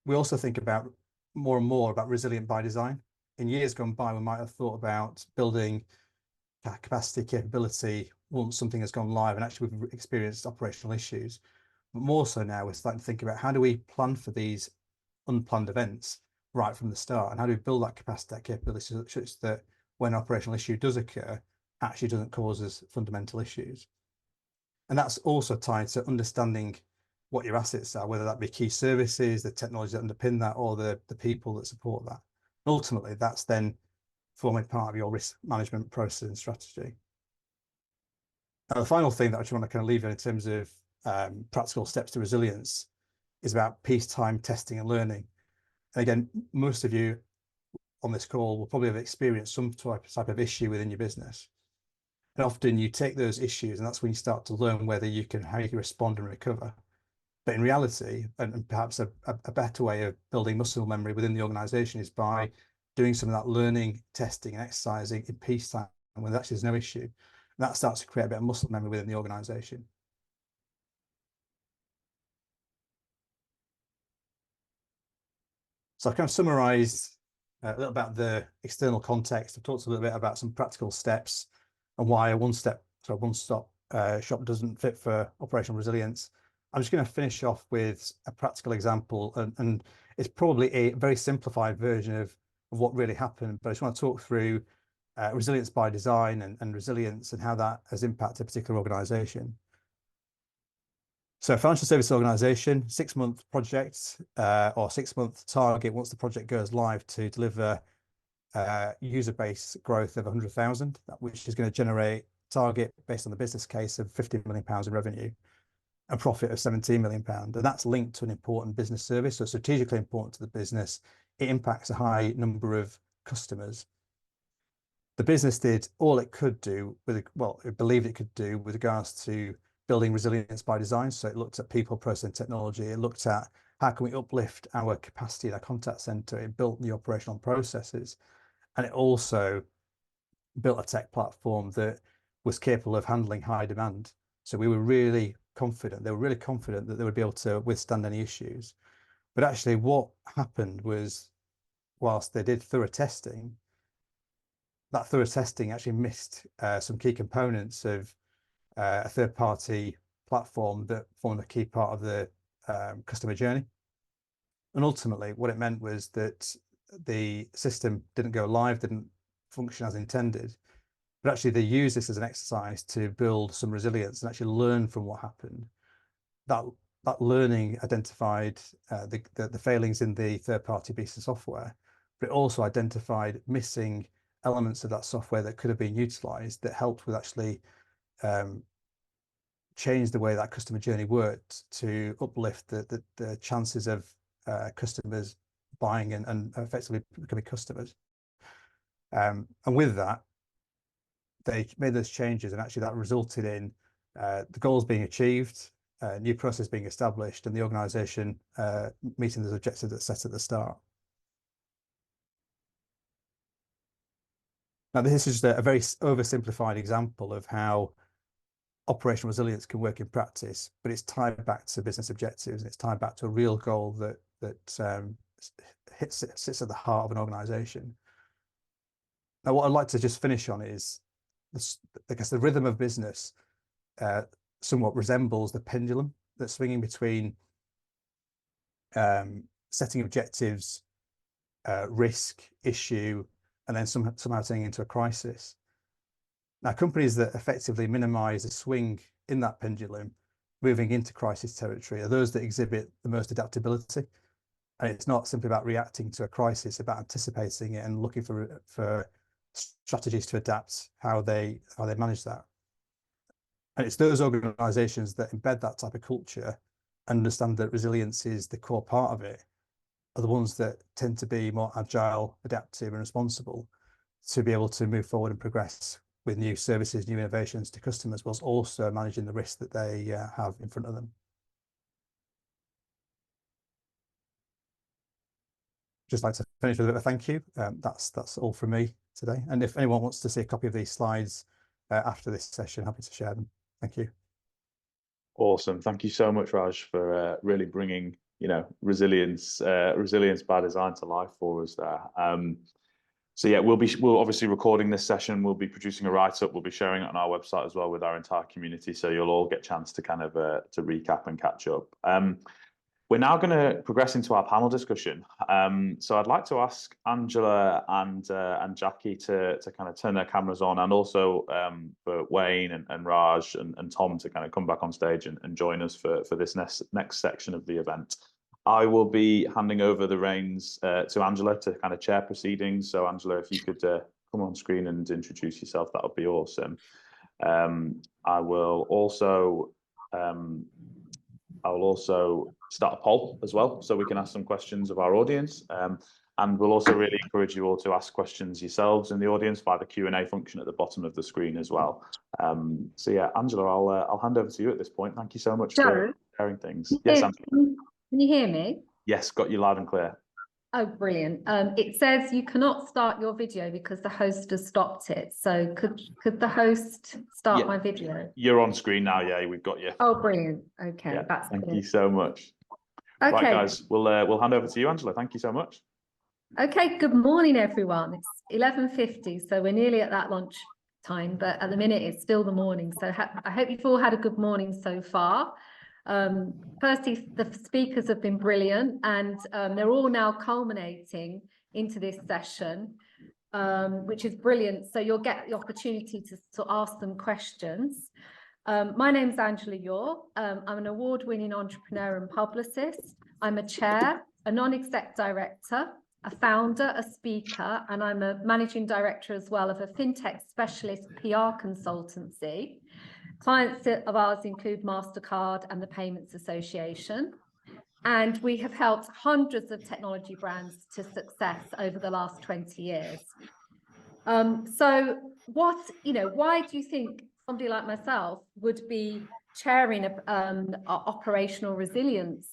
We also think about more and more about resilient by design. In years gone by, we might have thought about building capacity, capability once something has gone live and actually we've experienced operational issues. But more so now, we're starting to think about how do we plan for these unplanned events right from the start, and how do we build that capacity, that capability, such that when an operational issue does occur, actually doesn't cause us fundamental issues. And that's also tied to understanding what your assets are, whether that be key services, the technology that underpin that, or the people that support that. And ultimately, that's then forming part of your risk management process and strategy. Now, the final thing that I just want to kind of leave you in terms of practical steps to resilience is about peacetime testing and learning. And again, most of you on this call will probably have experienced some type of issue within your business. And often you take those issues and that's when you start to learn how you can respond and recover. But in reality, and perhaps a better way of building muscle memory within the organization is by doing some of that learning, testing and exercising in peacetime when actually there's no issue. And that starts to create a bit of muscle memory within the organization. So I've kind of summarized a little about the external context. I've talked a little bit about some practical steps and why a one-stop shop doesn't fit for operational resilience. I'm just going to finish off with a practical example, and it's probably a very simplified version of what really happened, but I just want to talk through resilience by design and resilience and how that has impacted a particular organization. So a financial service organization, 6-month project or 6-month target once the project goes live to deliver user base growth of 100,000, which is going to generate target based on the business case of £50 million in revenue, a profit of £17 million. And that's linked to an important business service, so strategically important to the business. It impacts a high number of customers. The business did all it could do it believed it could do with regards to building resilience by design. So it looked at people, process, and technology. It looked at how can we uplift our capacity in our contact center. It built the operational processes, and it also built a tech platform that was capable of handling high demand. So we were really confident. They were really confident that they would be able to withstand any issues. But actually, what happened was, whilst they did thorough testing, that thorough testing actually missed some key components of a third-party platform that formed a key part of the customer journey. And ultimately, what it meant was that the system didn't go live, didn't function as intended, but actually they used this as an exercise to build some resilience and actually learn from what happened. That learning identified the failings in the third-party piece of software, but it also identified missing elements of that software that could have been utilized that helped with actually change the way that customer journey worked to uplift the chances of customers buying and effectively becoming customers. And with that, they made those changes, and actually that resulted in the goals being achieved, new process being established, and the organization meeting those objectives that's set at the start. Now, this is just a very oversimplified example of how operational resilience can work in practice, but it's tied back to business objectives, and it's tied back to a real goal that sits at the heart of an organization. Now, what I'd like to just finish on is this, I guess the rhythm of business somewhat resembles the pendulum that's swinging between setting objectives, risk, issue, and then somehow turning into a crisis. Now, companies that effectively minimize the swing in that pendulum, moving into crisis territory, are those that exhibit the most adaptability. And it's not simply about reacting to a crisis, it's about anticipating it and looking for strategies to adapt how they manage that. And it's those organizations that embed that type of culture, understand that resilience is the core part of it, are the ones that tend to be more agile, adaptive, and responsible to be able to move forward and progress with new services, new innovations to customers, whilst also managing the risk that they have in front of them. Just like to finish with a bit of a thank you. That's all from me today. And if anyone wants to see a copy of these slides after this session, happy to share them. Thank you. Awesome. Thank you so much, Raj, for really bringing, resilience by design to life for us there. So yeah, we'll obviously recording this session. We'll be producing a write-up. We'll be sharing it on our website as well with our entire community. So you'll all get a chance to kind of to recap and catch up. We're now going to progress into our panel discussion. So I'd like to ask Angela and Jackie to kind of turn their cameras on, and also for Wayne and Raj and Tom to kind of come back on stage and join us for this next section of the event. I will be handing over the reins to Angela to kind of chair proceedings. So Angela, if you could come come on screen and introduce yourself, that would be awesome. I will also start a poll as well, so we can ask some questions of our audience. And we'll also really encourage you all to ask questions yourselves in the audience via the Q&A function at the bottom of the screen as well. So yeah, Angela, I'll hand over to you at this point. Thank you so much for sharing things. Yes, Angela. Can you hear me? Yes, got you loud and clear. Oh, brilliant. It says you cannot start your video because the host has stopped it. So could the host start my video? You're on screen now, yeah, we've got you. Oh, brilliant. Okay, Yeah, that's thank brilliant. you so much. Okay. Right, guys, we'll hand over to you, Angela. Thank you so much. Okay, good morning, everyone. It's 11:50, so we're nearly at that lunch time, but at the minute it's still the morning. So I hope you've all had a good morning so far. Firstly, the speakers have been brilliant, and they're all now culminating into this session, which is brilliant. So you'll get the opportunity to ask them questions. My name's Angela Yore. I'm an award-winning entrepreneur and publicist. I'm a chair, a non-exec director, a founder, a speaker, and I'm a managing director as well of a fintech specialist PR consultancy. Clients of ours include MasterCard and the Payments Association. And we have helped hundreds of technology brands to success over the last 20 years. So why do you think somebody like myself would be chairing an operational resilience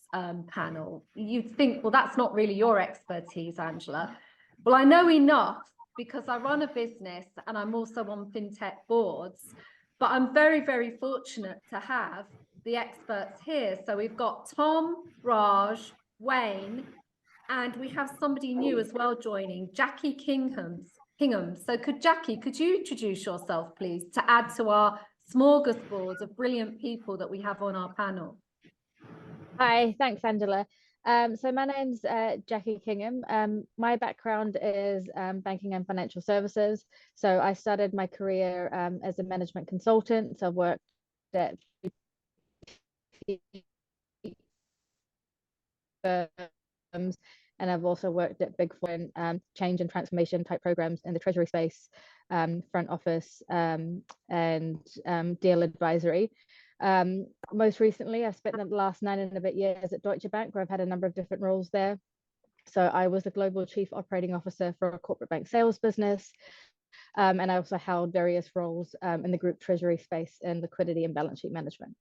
panel? You'd think, well, that's not really your expertise, Angela. Well, I know enough because I run a business and I'm also on fintech boards, but I'm very, very fortunate to have the experts here. So we've got Tom, Raj, Wayne, and we have somebody new as well joining, Jackie Kingham. So Jackie, could you introduce yourself, please, to add to our smorgasbord of brilliant people that we have on our panel? Hi, thanks, Angela. So my name's Jackie Kingham. My background is banking and financial services. So I started my career as a management consultant. So I've worked at firms, and I've also worked at Big Four in change and transformation type programs in the treasury space, front office, and deal advisory. Most recently, I've spent the last 9 and a bit years at Deutsche Bank, where I've had a number of different roles there. So I was the global chief operating officer for a corporate bank sales business. And I also held various roles in the group treasury space in liquidity and balance sheet management.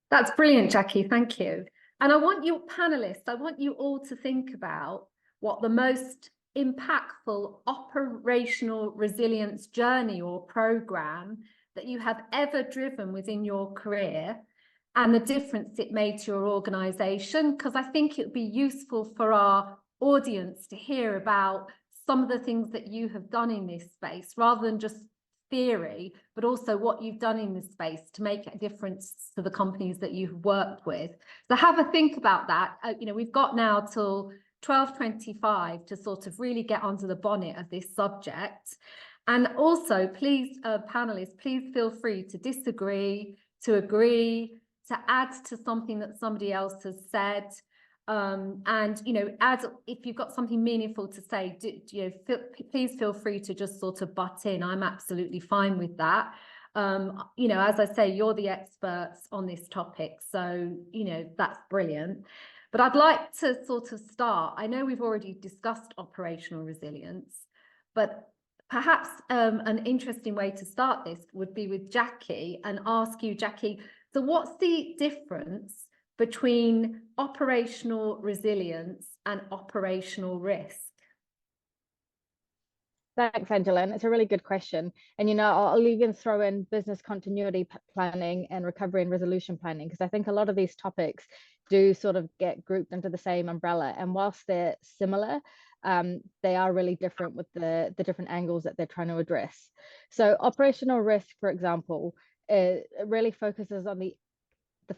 That's brilliant, Jackie. Thank you. And I want you panelists, I want you all to think about what the most impactful operational resilience journey or program that you have ever driven within your career and the difference it made to your organization, because I think it would be useful for our audience to hear about some of the things that you have done in this space, rather than just theory, but also what you've done in this space to make a difference to the companies that you've worked with. So have a think about that. We've got now till 12:25 to sort of really get under the bonnet of this subject. And also, please, panelists, please feel free to disagree, to agree, to add to something that somebody else has said. And add, if you've got something meaningful to say, please feel free to just sort of butt in. I'm absolutely fine with that. As I say, you're the experts on this topic, so that's brilliant. But I'd like to sort of start. I know we've already discussed operational resilience, but perhaps an interesting way to start this would be with Jackie and ask you, Jackie, so what's the difference between operational resilience and operational risk? Thanks, Angela, and it's a really good question. And I'll even throw in business continuity planning and recovery and resolution planning, because I think a lot of these topics do sort of get grouped under the same umbrella. And whilst they're similar, they are really different with the different angles that they're trying to address. So operational risk, for example, it really focuses on the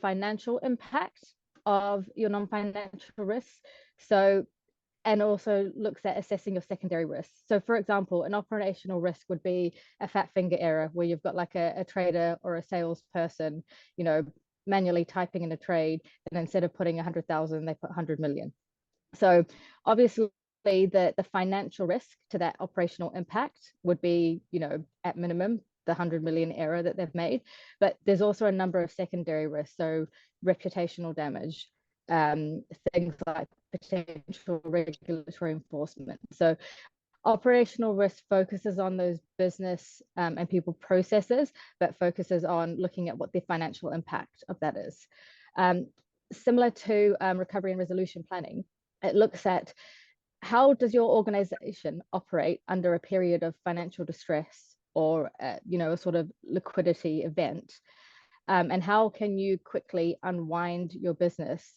financial impact of your non-financial risks. So, and also looks at assessing your secondary risks. So for example, an operational risk would be a fat finger error, where you've got like a trader or a salesperson, manually typing in a trade, and instead of putting 100,000, they put 100 million. So obviously the financial risk to that operational impact would be, at minimum, the 100 million error that they've made. But there's also a number of secondary risks, so reputational damage, things like potential regulatory enforcement. So operational risk focuses on those business and people processes, but focuses on looking at what the financial impact of that is. Similar to recovery and resolution planning, it looks at how does your organization operate under a period of financial distress or a sort of liquidity event, and how can you quickly unwind your business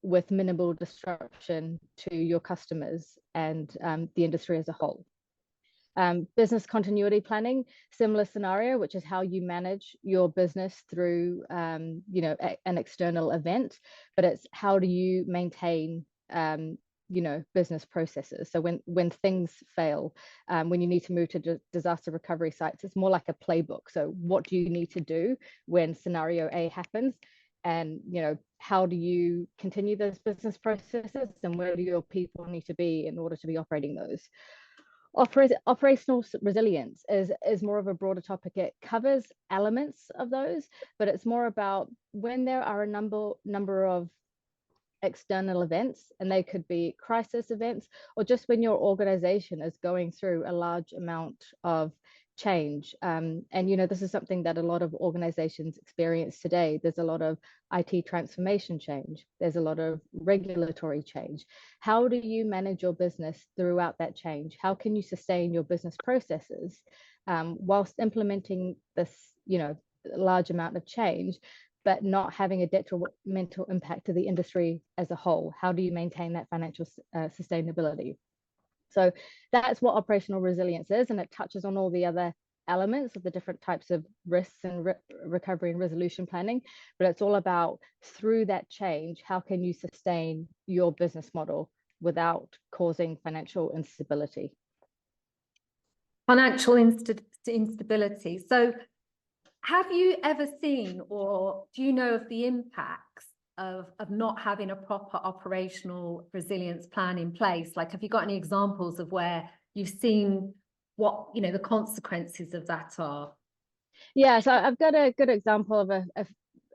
with minimal disruption to your customers and the industry as a whole. Business continuity planning, similar scenario, which is how you manage your business through an external event, but it's how do you maintain business processes. So when things fail, when you need to move to disaster recovery sites, it's more like a playbook. So what do you need to do when scenario A happens? And how do you continue those business processes, and where do your people need to be in order to be operating those? Operational resilience is more of a broader topic. It covers elements of those, but it's more about when there are a number of external events, and they could be crisis events, or just when your organization is going through a large amount of change. And this is something that a lot of organizations experience today. There's a lot of IT transformation change. There's a lot of regulatory change. How do you manage your business throughout that change? How can you sustain your business processes whilst implementing this, large amount of change, but not having a detrimental impact to the industry as a whole? How do you maintain that financial sustainability? So that's what operational resilience is, and it touches on all the other elements of the different types of risks and recovery and resolution planning. But it's all about, through that change, how can you sustain your business model without causing financial instability? Financial instability. So have you ever seen, or do you know of the impacts of not having a proper operational resilience plan in place? Like, have you got any examples of where you've seen what, the consequences of that are? Yeah, so I've got a good example of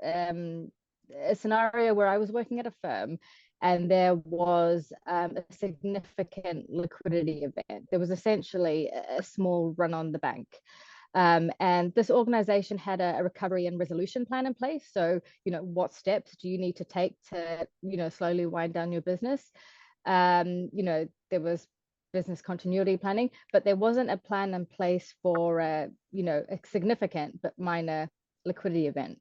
a scenario where I was working at a firm, and there was a significant liquidity event. There was essentially a small run on the bank. And this organization had a recovery and resolution plan in place. So, what steps do you need to take to, slowly wind down your business? There was business continuity planning, but there wasn't a plan in place for, a significant but minor liquidity event.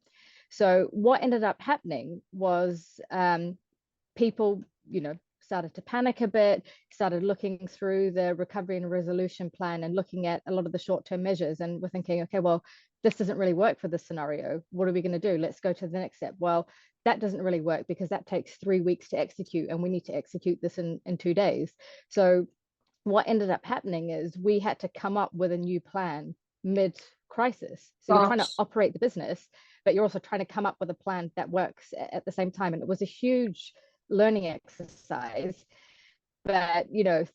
So what ended up happening was people, started to panic a bit, started looking through the recovery and resolution plan and looking at a lot of the short-term measures, and we're thinking, okay, well, this doesn't really work for this scenario. What are we going to do? Let's go to the next step. Well, that doesn't really work because that takes 3 weeks to execute, and we need to execute this in 2 days. So what ended up happening is we had to come up with a new plan mid-crisis. So you're trying to operate the business, but you're also trying to come up with a plan that works at the same time. And it was a huge learning exercise, but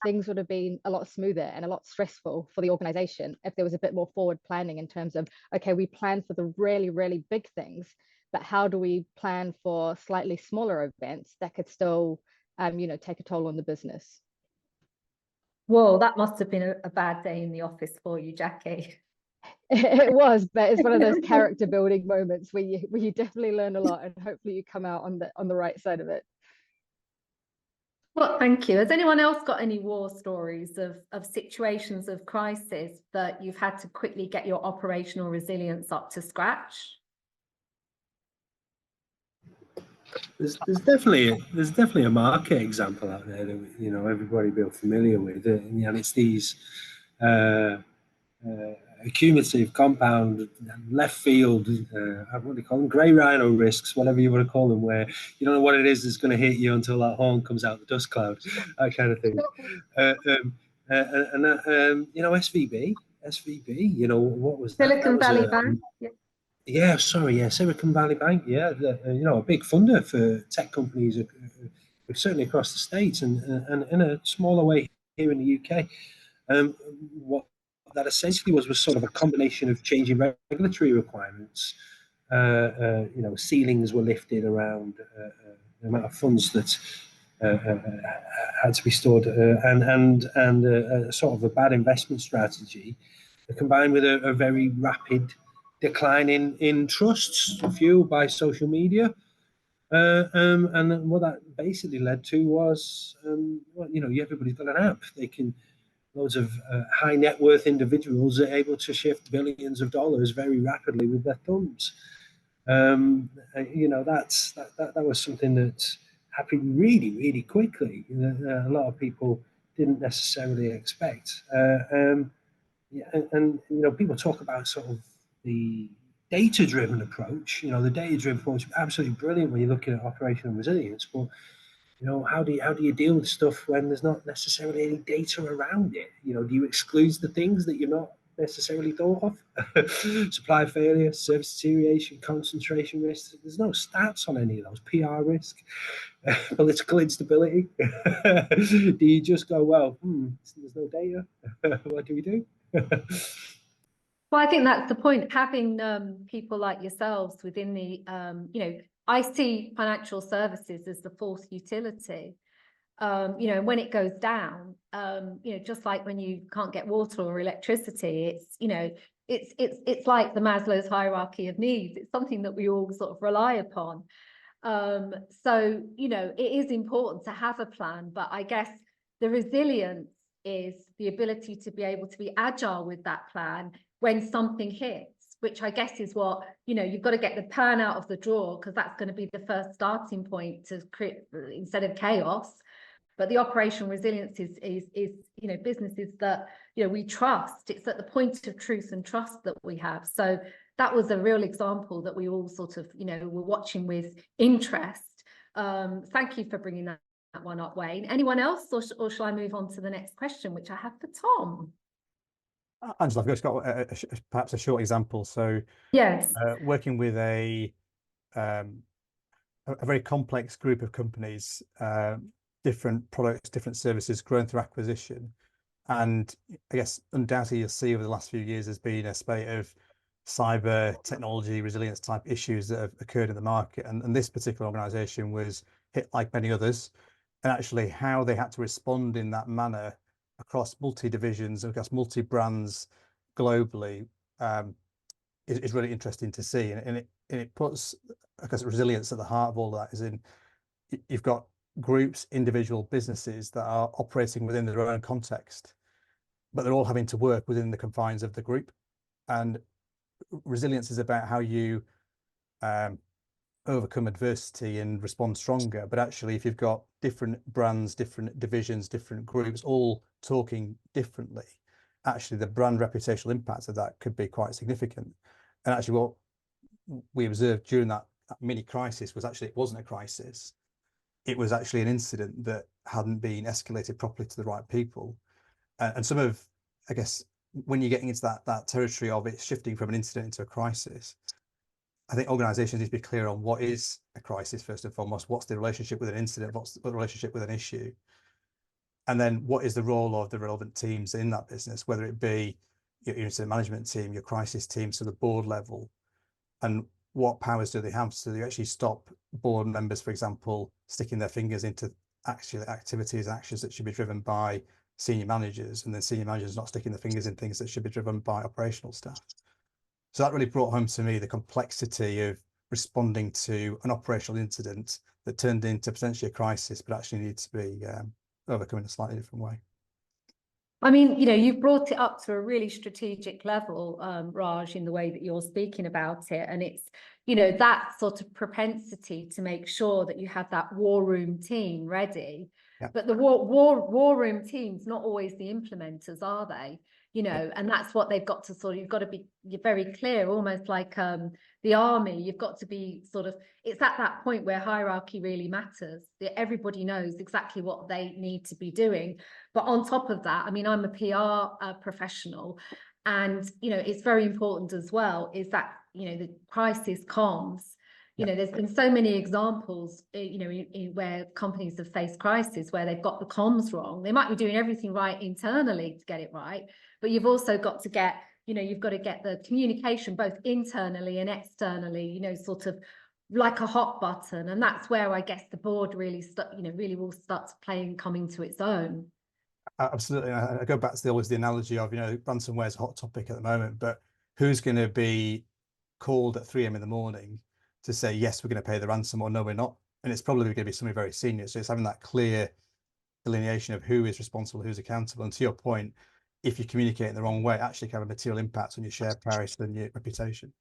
things would have been a lot smoother and a lot stressful for the organization if there was a bit more forward planning in terms of, okay, we plan for the really, really big things, but how do we plan for slightly smaller events that could still take a toll on the business? Whoa, that must have been a bad day in the office for you, Jackie. It was, but it's one of those character building moments where you definitely learn a lot, and hopefully you come out on the right side of it. Well, thank you. Has anyone else got any war stories of situations of crisis that you've had to quickly get your operational resilience up to scratch? There's definitely a market example out there that everybody will be familiar with, and it's these accumulative, compound, left field, what do you call them, grey rhino risks, whatever you want to call them, where you don't know what it is that's going to hit you until that horn comes out the dust cloud, that kind of thing. SVB, what was that? Silicon Valley Bank. Yeah, Silicon Valley Bank. Yeah, a big funder for tech companies certainly across the States and in a smaller way here in the UK. What that essentially was sort of a combination of changing regulatory requirements. Ceilings were lifted around the amount of funds that had to be stored, and sort of a bad investment strategy, combined with a very rapid decline in trusts fueled by social media. And what that basically led to was, everybody's got an app. Loads of high net worth individuals are able to shift billions of dollars very rapidly with their thumbs. That was something that happened really, really quickly. A lot of people didn't necessarily expect. People talk about sort of the data-driven approach. The data-driven approach is absolutely brilliant when you're looking at operational resilience, but how do you deal with stuff when there's not necessarily any data around it? Do you exclude the things that you're not necessarily thought of? Supply failure, service deterioration, concentration risk. There's no stats on any of those. PR risk, political instability. Do you just go, well, there's no data. What do we do? Well, I think that's the point. Having people like yourselves within the, I see financial services as the fourth utility. When it goes down, just like when you can't get water or electricity, it's like the Maslow's hierarchy of needs. It's something that we all sort of rely upon. So it is important to have a plan, but I guess the resilience is the ability to be able to be agile with that plan when something hits, which I guess is what, you've got to get the plan out of the drawer, because that's going to be the first starting point to create, instead of chaos. But the operational resilience is businesses that, we trust. It's at the point of truth and trust that we have. So that was a real example that we all sort of, were watching with interest. Thank you for bringing that one up, Wayne. Anyone else, or shall I move on to the next question, which I have for Tom? Angela, I've just got perhaps a short example. So yes, working with a very complex group of companies, different products, different services grown through acquisition. And I guess undoubtedly you'll see over the last few years there's been a spate of cyber technology resilience type issues that have occurred in the market. And this particular organization was hit like many others. And actually how they had to respond in that manner across multi-divisions, across multi-brands globally is really interesting to see. And it puts, I guess, resilience at the heart of all that. Is in, you've got groups, individual businesses that are operating within their own context, but they're all having to work within the confines of the group. And resilience is about how you overcome adversity and respond stronger. But actually, if you've got different brands, different divisions, different groups, all talking differently, actually the brand reputational impact of that could be quite significant. And actually what we observed during that mini crisis was actually it wasn't a crisis. It was actually an incident that hadn't been escalated properly to the right people. And some of, I guess, when you're getting into that territory of it shifting from an incident into a crisis, I think organizations need to be clear on what is a crisis first and foremost. What's the relationship with an incident? What's the relationship with an issue? And then what is the role of the relevant teams in that business, whether it be your incident management team, your crisis team, so the board level, and what powers do they have? So they actually stop board members, for example, sticking their fingers into actual activities, actions that should be driven by senior managers, and then senior managers not sticking their fingers in things that should be driven by operational staff. So that really brought home to me the complexity of responding to an operational incident that turned into potentially a crisis, but actually needs to be overcome in a slightly different way. I mean, you've brought it up to a really strategic level, Raj, in the way that you're speaking about it. And it's, that sort of propensity to make sure that you have that war room team ready. Yeah. But the war room team's not always the implementers, are they? And that's what they've got to you've got to be very clear, almost like the army. You've got to be it's at that point where hierarchy really matters. Everybody knows exactly what they need to be doing. But on top of that, I mean, I'm a PR professional, and, it's very important as well, is that, the crisis comms, You know, there's been so many examples, you know, where companies have faced crisis where they've got the comms wrong. They might be doing everything right internally to get it right, but you've also got to get, you know, you've got to get the communication both internally and externally, you know, sort of like a hot button. And that's where I guess the board really really will start to play and come into its own. Absolutely. I go back to always the analogy of, you know, ransomware is a hot topic at the moment, but who's going to be called at 3 a.m. in the morning to say, yes, we're going to pay the ransom, or no, we're not? And it's probably going to be somebody very senior. So it's having that clear delineation of who is responsible, who's accountable. And to your point, if you communicate in the wrong way, it actually can have a material impact on your share price and your reputation.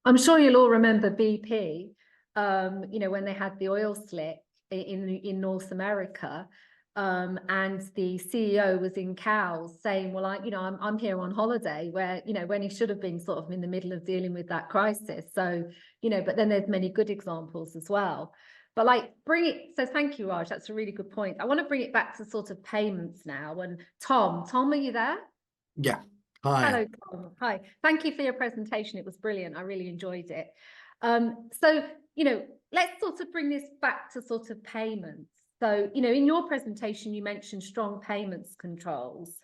I'm sure you'll all remember BP, you know, when they had the oil slick in North America, and the CEO was in Cowes saying, well, I'm here on holiday, where, you know, when he should have been sort of in the middle of dealing with that crisis. So, you know, but then there's many good examples as well. But like so thank you, Raj, that's a really good point. I want to bring it back to sort of payments now. And Tom, are you there? Yeah. Hi. Hello, Tom. Hi. Thank you for your presentation. It was brilliant. I really enjoyed it. So, you know, let's sort of bring this back to sort of payments. So, you know, in your presentation, you mentioned strong payments controls.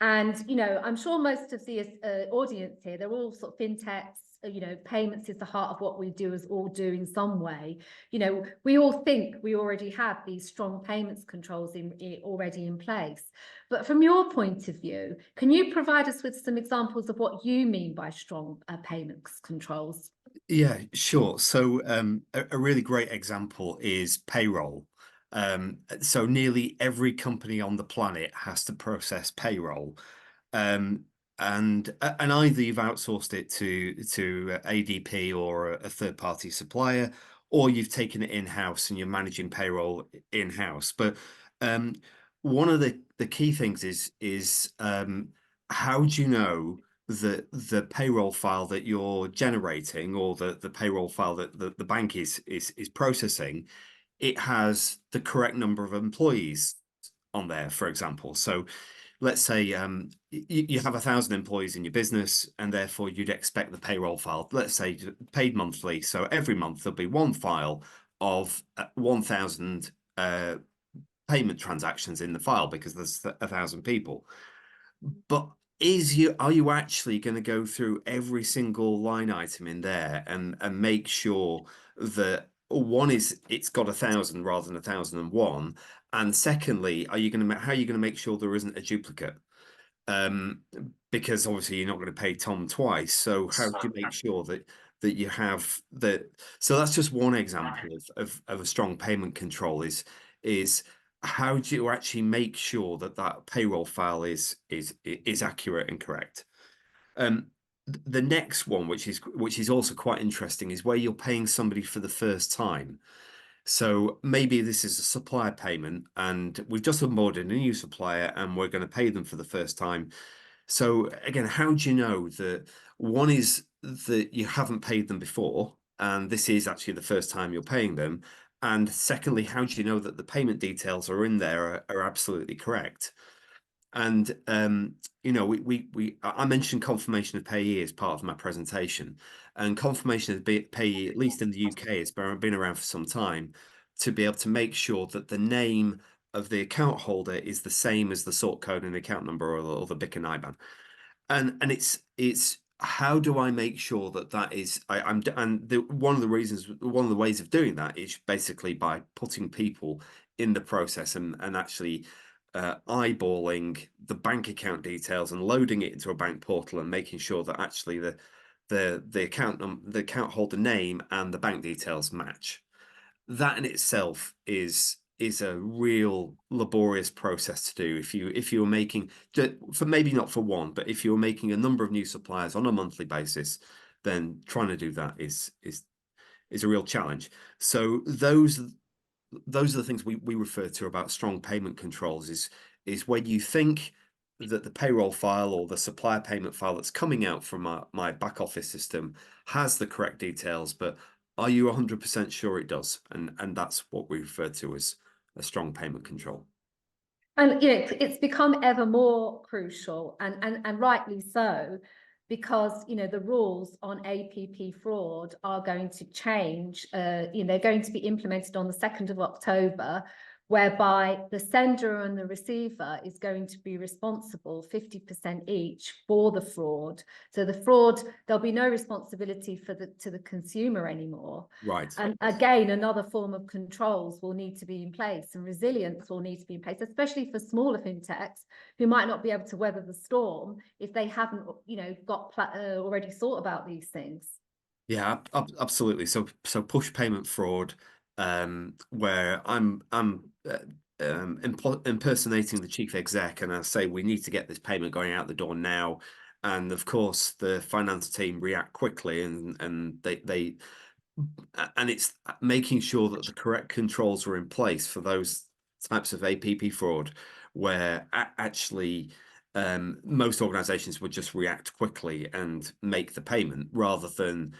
And, you know, I'm sure most of the audience here, they're all sort of fintechs, you know, payments is the heart of what we do, as all do in some way. You know, we all think we already have these strong payments controls already in place. But from your point of view, can you provide us with some examples of what you mean by strong payments controls? Yeah, sure. So a really great example is payroll. So nearly every company on the planet has to process payroll. And either you've outsourced it to ADP or a third-party supplier, or you've taken it in-house and you're managing payroll in-house. But one of the key things is how do you know that the payroll file that you're generating, or the payroll file that the bank is processing, it has the correct number of employees on there, for example? So let's say you have 1,000 employees in your business, and therefore you'd expect the payroll file, let's say, paid monthly. So every month there'll be one file of 1,000 payment transactions in the file, because there's 1,000 people. But are you actually going to go through every single line item in there and make sure that one is it's got 1,000 rather than 1,001, and secondly, how are you going to make sure there isn't a duplicate? Because obviously you're not going to pay Tom twice. So how do you make sure that you have that? So that's just one example of a strong payment control. Is how do you actually make sure that payroll file is accurate and correct? The next one, which is also quite interesting, is where you're paying somebody for the first time. So maybe this is a supplier payment, and we've just onboarded a new supplier and we're going to pay them for the first time. So again, how do you know that one is that you haven't paid them before, and this is actually the first time you're paying them? And secondly, how do you know that the payment details are in there are absolutely correct? And you know, I mentioned confirmation of payee as part of my presentation, and confirmation of payee, at least in the UK, has been around for some time, to be able to make sure that the name of the account holder is the same as the sort code and account number, or the BIC and IBAN. And it's how do I make sure that is one of the ways of doing that is basically by putting people in the process and actually eyeballing the bank account details and loading it into a bank portal and making sure that actually the account holder name and the bank details match. That in itself is a real laborious process to do. If you're making, for maybe not for one, but if you're making a number of new suppliers on a monthly basis, then trying to do that is a real challenge. So those are the things we refer to about strong payment controls, is when you think that the payroll file or the supplier payment file that's coming out from my back office system has the correct details, but are you 100% sure it does? And that's what we refer to as a strong payment control. And you know, it's become ever more crucial, and rightly so, because, you know, the rules on APP fraud are going to change. You know, they're going to be implemented on the 2nd of October, whereby the sender and the receiver is going to be responsible 50% each for the fraud. So the fraud, there'll be no responsibility to the consumer anymore. Right. And again, another form of controls will need to be in place, and resilience will need to be in place, especially for smaller fintechs who might not be able to weather the storm if they haven't, you know, got already thought about these things. Yeah, absolutely. So push payment fraud, where I'm impersonating the chief exec, and I say we need to get this payment going out the door now. And of course, the finance team react quickly, and it's making sure that the correct controls are in place for those types of APP fraud, where actually most organizations would just react quickly and make the payment rather than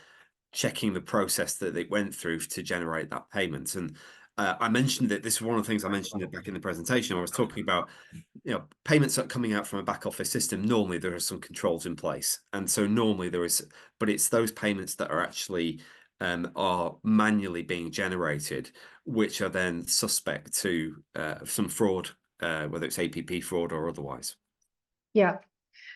checking the process that it went through to generate that payment. And I mentioned that this is one of the things I mentioned back in the presentation. I was talking about, you know, payments that are coming out from a back office system. Normally there are some controls in place, and so normally there is, but it's those payments that are actually are manually being generated, which are then suspect to some fraud, whether it's APP fraud or otherwise. Yeah.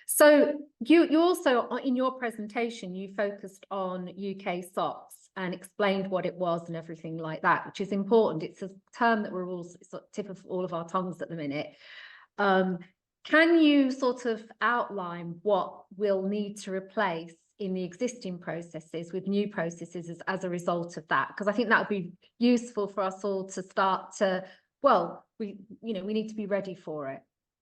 So you also, in your presentation, you focused on UK SOX and explained what it was and everything like that, which is important. It's a term that we're all, it's at the tip of all of our tongues at the minute. Can you sort of outline what we'll need to replace in the existing processes with new processes as a result of that? Because I think that would be useful for us all to start to, well, we need to be ready for it.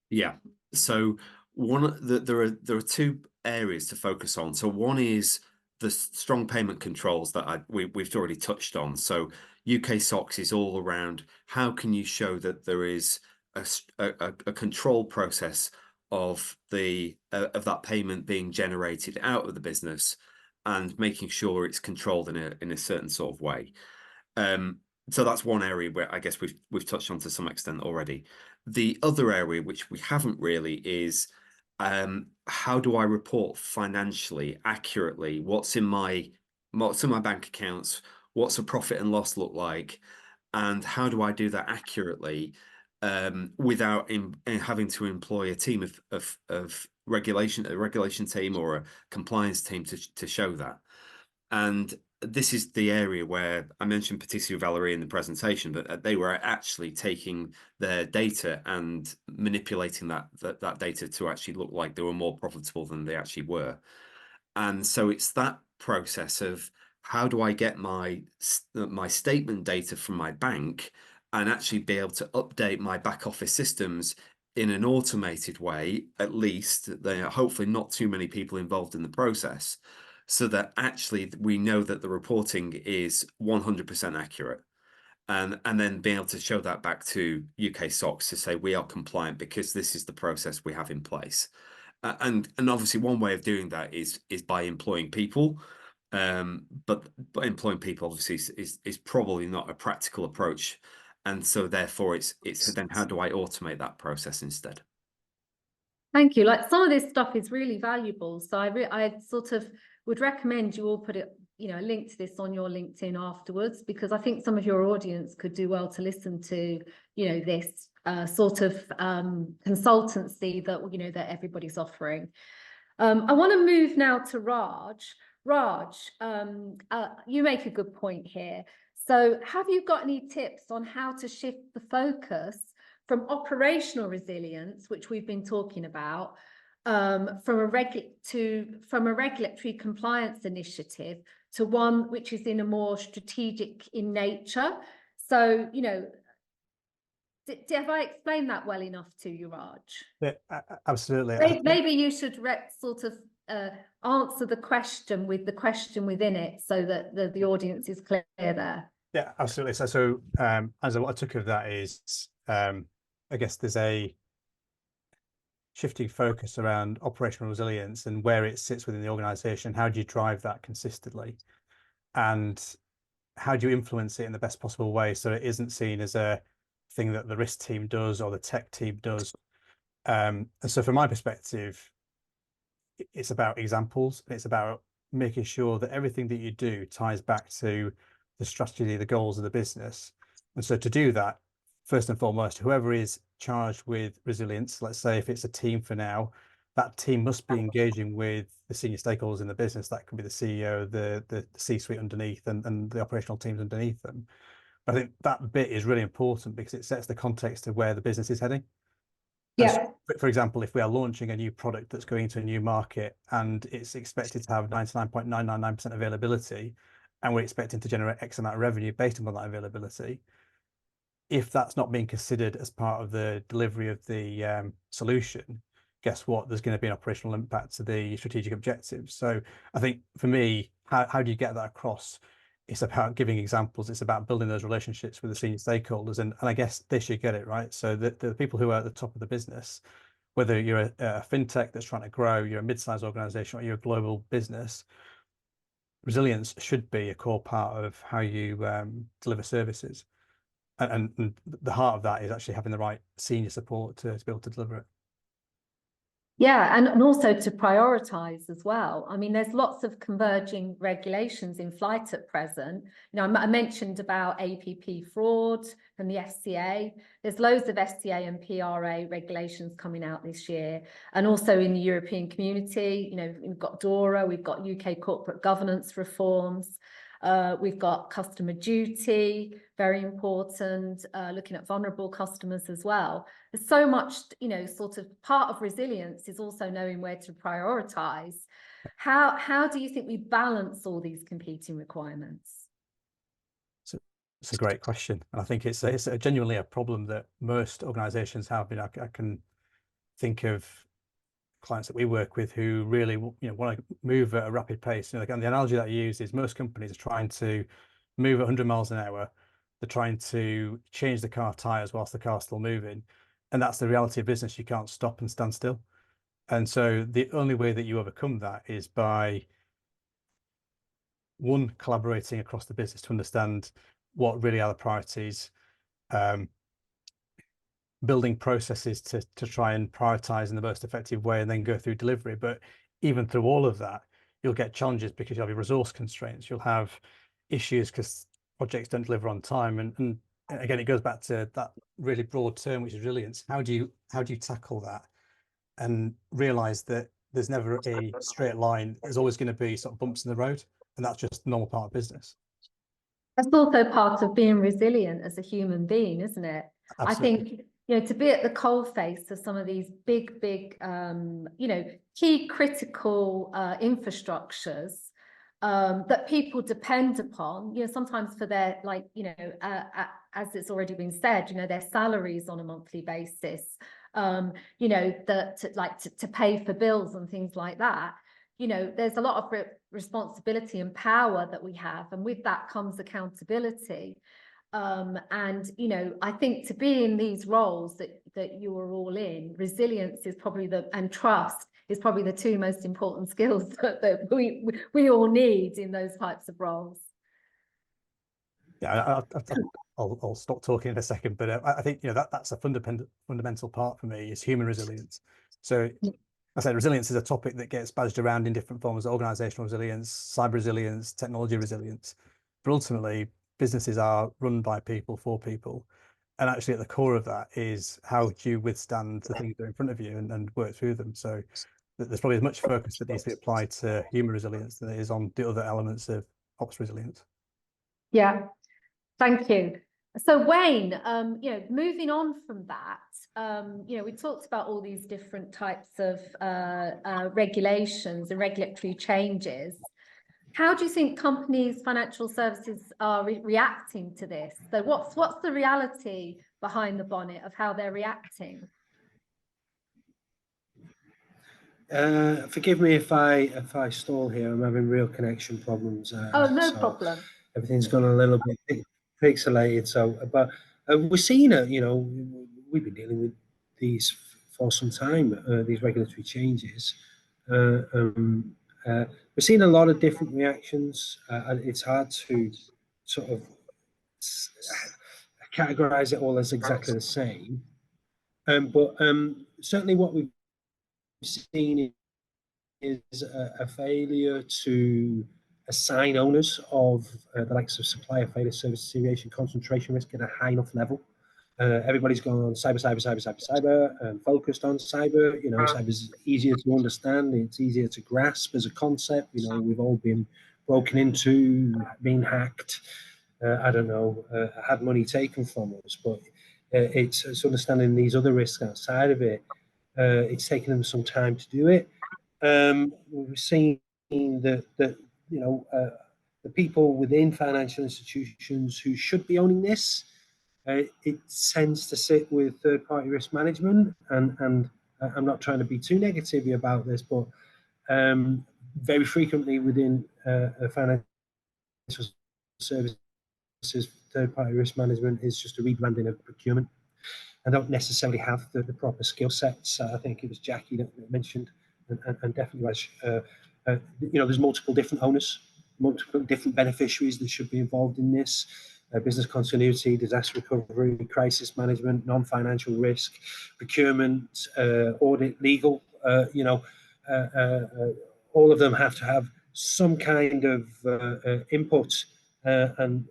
Yeah. So there are two areas to focus on. So one is the strong payment controls that we've already touched on. So UK SOX is all around how can you show that there is a control process of that payment being generated out of the business, and making sure it's controlled in a certain sort of way. So that's one area where I guess we've touched on to some extent already. The other area which we haven't really is how do I report financially accurately what's in my bank accounts, what's a profit and loss look like, and how do I do that accurately without having to employ a team of a regulation team or a compliance team to show that. And this is the area where I mentioned Patricio Valerie in the presentation, but they were actually taking their data and manipulating that data to actually look like they were more profitable than they actually were. And so it's that process of how do I get my statement data from my bank and actually be able to update my back office systems in an automated way, at least. There are hopefully not too many people involved in the process, so that actually we know that the reporting is 100% accurate, and then being able to show that back to UK SOX to say we are compliant because this is the process we have in place. And obviously one way of doing that is by employing people, but employing people obviously is probably not a practical approach, and so therefore it's then how do I automate that process instead? Thank you. Like, some of this stuff is really valuable, so I sort of would recommend you all put it, you know, a link to this on your LinkedIn afterwards, because I think some of your audience could do well to listen to, you know, this sort of consultancy that, you know, that everybody's offering. I want to move now to Raj. Raj, you make a good point here. So have you got any tips on how to shift the focus from operational resilience, which we've been talking about, from a regulatory compliance initiative to one which is in a more strategic in nature? So, you know, have I explained that well enough to you, Raj? Yeah, absolutely. Maybe you should sort of answer the question with the question within it, so that the audience is clear there. Yeah, absolutely. So as what I took of that is, I guess there's a shifting focus around operational resilience and where it sits within the organization. How do you drive that consistently? And how do you influence it in the best possible way so it isn't seen as a thing that the risk team does or the tech team does? And so from my perspective, it's about examples, and it's about making sure that everything that you do ties back to the strategy, the goals of the business. And so to do that, first and foremost, whoever is charged with resilience, let's say if it's a team for now, that team must be engaging with the senior stakeholders in the business. That could be the CEO, the C-suite underneath, and the operational teams underneath them. I think that bit is really important because it sets the context of where the business is heading. Yeah. For example, if we are launching a new product that's going into a new market and it's expected to have 99.999% availability, and we're expecting to generate X amount of revenue based on that availability, if that's not being considered as part of the delivery of the solution, guess what? There's going to be an operational impact to the strategic objectives. So I think for me, how do you get that across? It's about giving examples. It's about building those relationships with the senior stakeholders. And I guess they should get it, right? So the people who are at the top of the business, whether you're a fintech that's trying to grow, you're a mid-sized organization, or you're a global business, resilience should be a core part of how you deliver services. And the heart of that is actually having the right senior support to be able to deliver it. Yeah, and also to prioritize as well. I mean, there's lots of converging regulations in flight at present. You know, I mentioned about APP fraud from the FCA. There's loads of FCA and PRA regulations coming out this year. And also in the European community, you know, we've got DORA, we've got UK corporate governance reforms. We've got customer duty, very important, looking at vulnerable customers as well. There's so much, you know, sort of part of resilience is also knowing where to prioritize. How do you think we balance all these competing requirements? So it's a great question. And I think it's genuinely a problem that most organizations have. I can think of clients that we work with who really, you know, want to move at a rapid pace. You know, and the analogy that I use is most companies are trying to move at 100 miles an hour. They're trying to change the car tires whilst the car's still moving. And that's the reality of business. You can't stop and stand still. And so the only way that you overcome that is by, one, collaborating across the business to understand what really are the priorities, building processes to try and prioritize in the most effective way and then go through delivery. But even through all of that, you'll get challenges because you'll have resource constraints. You'll have issues because projects don't deliver on time. And again, it goes back to that really broad term, which is resilience. How do you tackle that and realize that there's never a straight line? There's always going to be sort of bumps in the road, and that's just a normal part of business. That's also part of being resilient as a human being, isn't it? Absolutely. I think, you know, to be at the coalface of some of these big, you know, key critical infrastructures that people depend upon, you know, sometimes for their, like, you know, as it's already been said, you know, their salaries on a monthly basis, you know, to pay for bills and things like that. You know, there's a lot of responsibility and power that we have, and with that comes accountability. And, you know, I think to be in these roles that you are all in, resilience is probably and trust is probably the two most important skills that we all need in those types of roles. Yeah, I'll stop talking in a second, but I think, you know, that's a fundamental part for me is human resilience. So I said resilience is a topic that gets badged around in different forms: organizational resilience, cyber resilience, technology resilience. But ultimately, businesses are run by people for people. And actually at the core of that is how do you withstand the things that are in front of you and work through them. So there's probably as much focus that needs to be applied to human resilience than there is on the other elements of ops resilience. Yeah, thank you. So Wayne, you know, moving on from that, you know, we talked about all these different types of regulations and regulatory changes. How do you think companies, financial services are reacting to this? So what's the reality behind the bonnet of how they're reacting? Forgive me if I stall here. I'm having real connection problems. Oh, no problem. Everything's gone a little bit pixelated. So, but we're seeing it. You know, we've been dealing with these for some time. These regulatory changes. We're seeing a lot of different reactions. And it's hard to sort of categorize it all as exactly the same. But certainly what we've seen is a failure to assign owners of the likes of supplier failure, service deterioration, concentration risk at a high enough level. Everybody's gone cyber, and focused on cyber. You know, cyber's easier to understand. It's easier to grasp as a concept. You know, we've all been broken into, been hacked. I don't know, had money taken from us. But it's understanding these other risks outside of it. It's taken them some time to do it. We've seen that you know, the people within financial institutions who should be owning this, it tends to sit with third-party risk management, and I'm not trying to be too negative about this, but very frequently within financial services, third-party risk management is just a rebranding of procurement. I don't necessarily have the proper skill sets. I think it was Jackie that mentioned, and definitely was. You know, there's multiple different owners, multiple different beneficiaries that should be involved in this. Business continuity, disaster recovery, crisis management, non-financial risk, procurement, audit, legal. You know, all of them have to have some kind of input and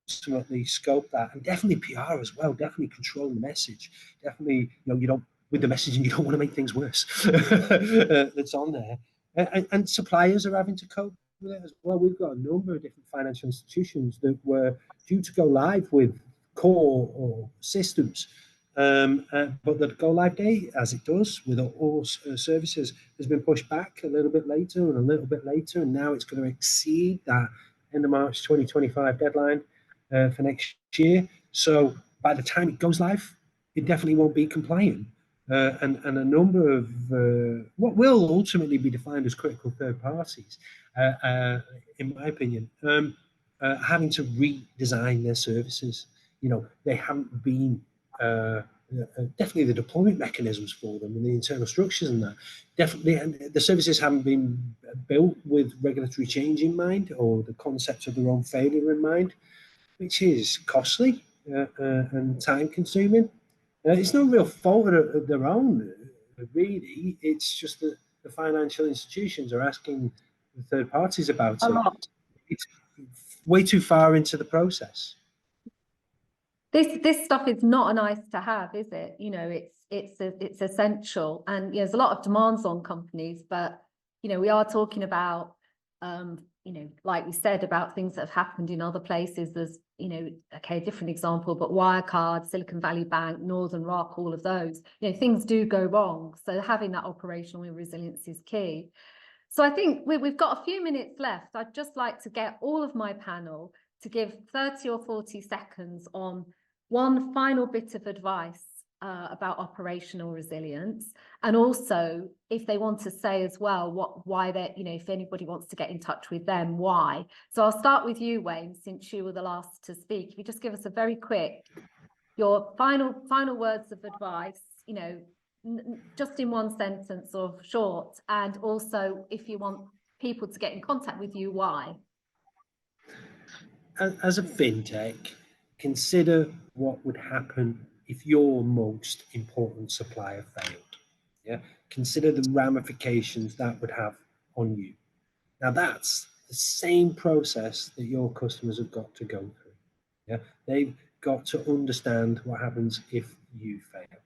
ultimately scope that, and definitely PR as well. Definitely control the message. Definitely, you know, you don't, with the messaging, you don't want to make things worse. That's on there, and suppliers are having to cope with it as well. We've got a number of different financial institutions that were due to go live with core or systems, but the go live date, as it does with all services, has been pushed back a little bit later and a little bit later, and now it's going to exceed that end of March 2025 deadline for next year. So by the time it goes live, it definitely won't be compliant. And a number of what will ultimately be defined as critical third parties, in my opinion, having to redesign their services. You know, they haven't been definitely the deployment mechanisms for them and the internal structures and that. Definitely, the services haven't been built with regulatory change in mind or the concept of their own failure in mind, which is costly and time consuming. It's no real fault of their own, really. It's just that the financial institutions are asking the third parties about it. It's way too far into the process. This stuff is not a nice to have, is it? You know, it's essential, and you know, there's a lot of demands on companies, but you know, we are talking about you know, like we said, about things that have happened in other places. There's, you know, okay, a different example, but Wirecard, Silicon Valley Bank, Northern Rock, all of those, you know, things do go wrong. So having that operational resilience is key. So I think we've got a few minutes left. I'd just like to get all of my panel to give 30 or 40 seconds on one final bit of advice about operational resilience, and also if they want to say as well why they, you know, if anybody wants to get in touch with them, why. So I'll start with you, Wayne, since you were the last to speak. If you just give us a very quick, your final words of advice, you know, just in one sentence or short, and also if you want people to get in contact with you, why. As a fintech, consider what would happen if your most important supplier failed. Yeah, consider the ramifications that would have on you. Now that's the same process that your customers have got to go through. Yeah, they've got to understand what happens if you fail.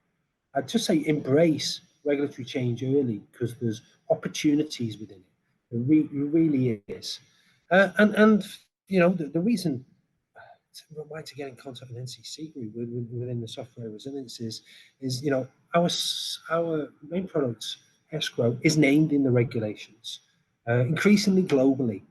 I'd just say embrace regulatory change early, because there's opportunities within it. There really is. And you know, the reason why to get in contact with NCC Group within the software resilience is, you know, our main product, escrow, is named in the regulations, increasingly globally.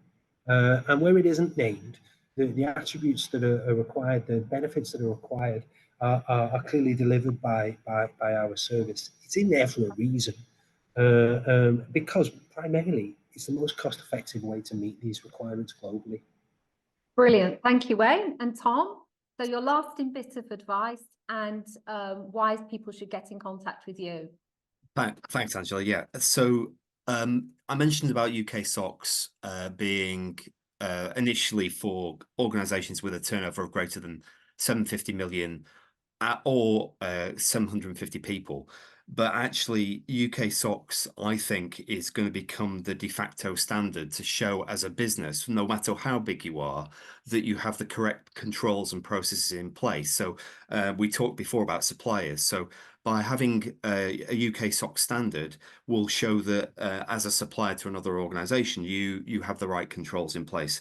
And where it isn't named, the attributes that are required, the benefits that are required, are clearly delivered by our service. It's in there for a reason, because primarily it's the most cost-effective way to meet these requirements globally. Brilliant. Thank you, Wayne. And Tom, so your lasting bit of advice and why people should get in contact with you. Thanks, Angela. Yeah. So I mentioned about UK SOX being initially for organisations with a turnover of greater than 750 million or 750 people. But actually, UK SOX, I think, is going to become the de facto standard to show as a business, no matter how big you are, that you have the correct controls and processes in place. So we talked before about suppliers. So by having a UK SOX standard will show that as a supplier to another organization, you have the right controls in place.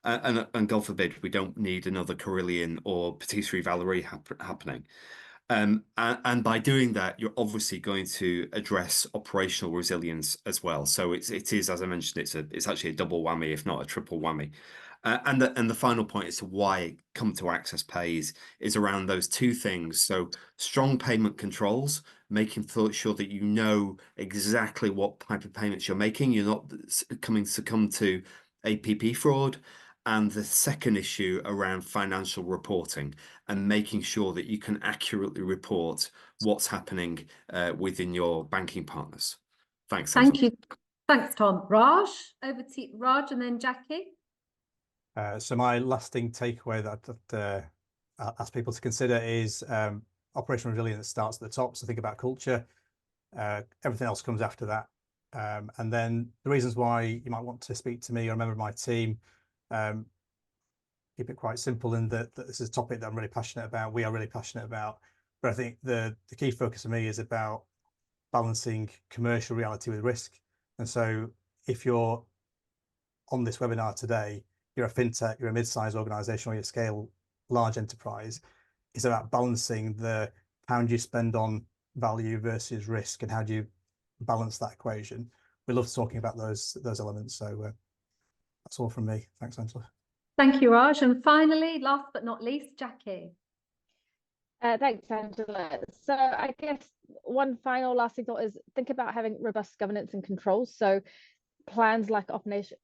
And God forbid, we don't need another Carillion or Patisserie Valerie happening. And by doing that, you're obviously going to address operational resilience as well. So it is, as I mentioned, it's actually a double whammy, if not a triple whammy. And the final point as to why come to AccessPay is around those two things. So strong payment controls, making sure that you know exactly what type of payments you're making. You're not succumb to APP fraud. And the second issue around financial reporting and making sure that you can accurately report what's happening within your banking partners. Thanks. Thank you. Thanks, Tom. Raj, over to Raj and then Jackie. So my lasting takeaway that I'd ask people to consider is operational resilience starts at the top. So think about culture. Everything else comes after that. And then the reasons why you might want to speak to me or a member of my team, keep it quite simple in that this is a topic that I'm really passionate about. We are really passionate about. But I think the key focus for me is about balancing commercial reality with risk. And so if you're on this webinar today, you're a fintech, you're a mid-sized organization, or you're a scale large enterprise, it's about balancing the pound you spend on value versus risk and how do you balance that equation. We love talking about those elements. So that's all from me. Thanks, Angela. Thank you, Raj. And finally, last but not least, Jackie. Thanks, Angela. So I guess one final lasting thought is think about having robust governance and controls. So plans like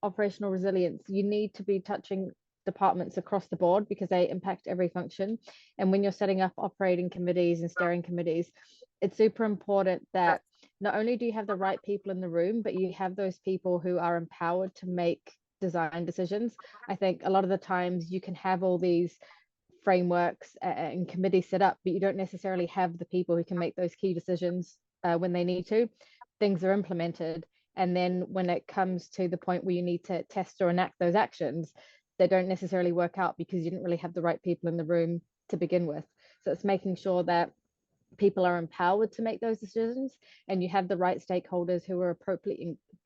operational resilience, you need to be touching departments across the board because they impact every function. And when you're setting up operating committees and steering committees, it's super important that not only do you have the right people in the room, but you have those people who are empowered to make design decisions. I think a lot of the times you can have all these frameworks and committees set up, but you don't necessarily have the people who can make those key decisions when they need to. Things are implemented, and then when it comes to the point where you need to test or enact those actions, they don't necessarily work out because you didn't really have the right people in the room to begin with. So it's making sure that people are empowered to make those decisions and you have the right stakeholders who are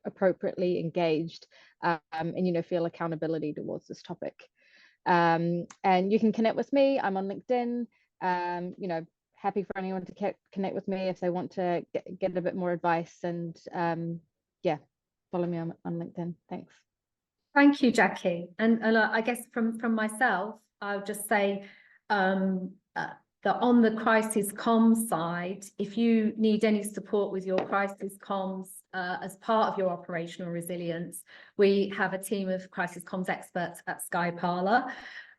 appropriately engaged and feel accountability towards this topic. And you can connect with me. I'm on LinkedIn. Happy for anyone to connect with me if they want to get a bit more advice, and follow me on LinkedIn. Thanks. Thank you, Jackie. And I guess from myself, I'll just say that on the crisis comms side, if you need any support with your crisis comms as part of your operational resilience, we have a team of crisis comms experts at Sky Parlour.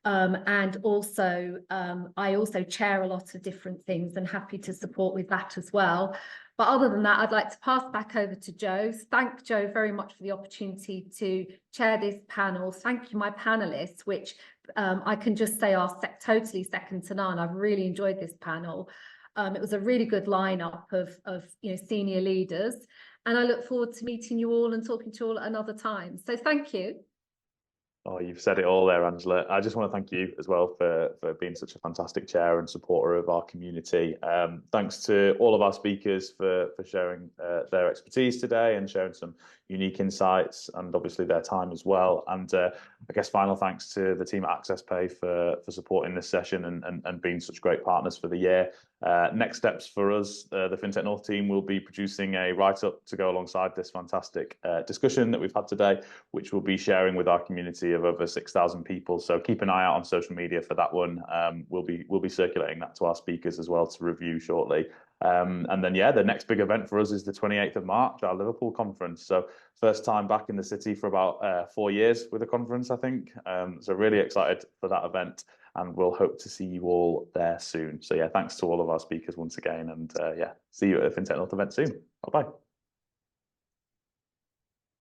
And also, I also chair a lot of different things and happy to support with that as well. But other than that, I'd like to pass back over to Joe. Thank Joe very much for the opportunity to chair this panel. Thank you, my panelists, which I can just say are totally second to none. I've really enjoyed this panel. It was a really good lineup of senior leaders, and I look forward to meeting you all and talking to you all at another time. So thank you. Oh, you've said it all there, Angela. I just want to thank you as well for being such a fantastic chair and supporter of our community. Thanks to all of our speakers for sharing their expertise today and sharing some unique insights and obviously their time as well. And I guess final thanks to the team at AccessPay for supporting this session and being such great partners for the year. Next steps for us, the FinTech North team will be producing a write-up to go alongside this fantastic discussion that we've had today, which we'll be sharing with our community of over 6,000 people. So keep an eye out on social media for that one. We'll be circulating that to our speakers as well to review shortly. And then, the next big event for us is the 28th of March, our Liverpool conference. So first time back in the city for about 4 years with a conference, I think. So really excited for that event, and we'll hope to see you all there soon. So thanks to all of our speakers once again, and see you at the FinTech North event soon. Bye-bye.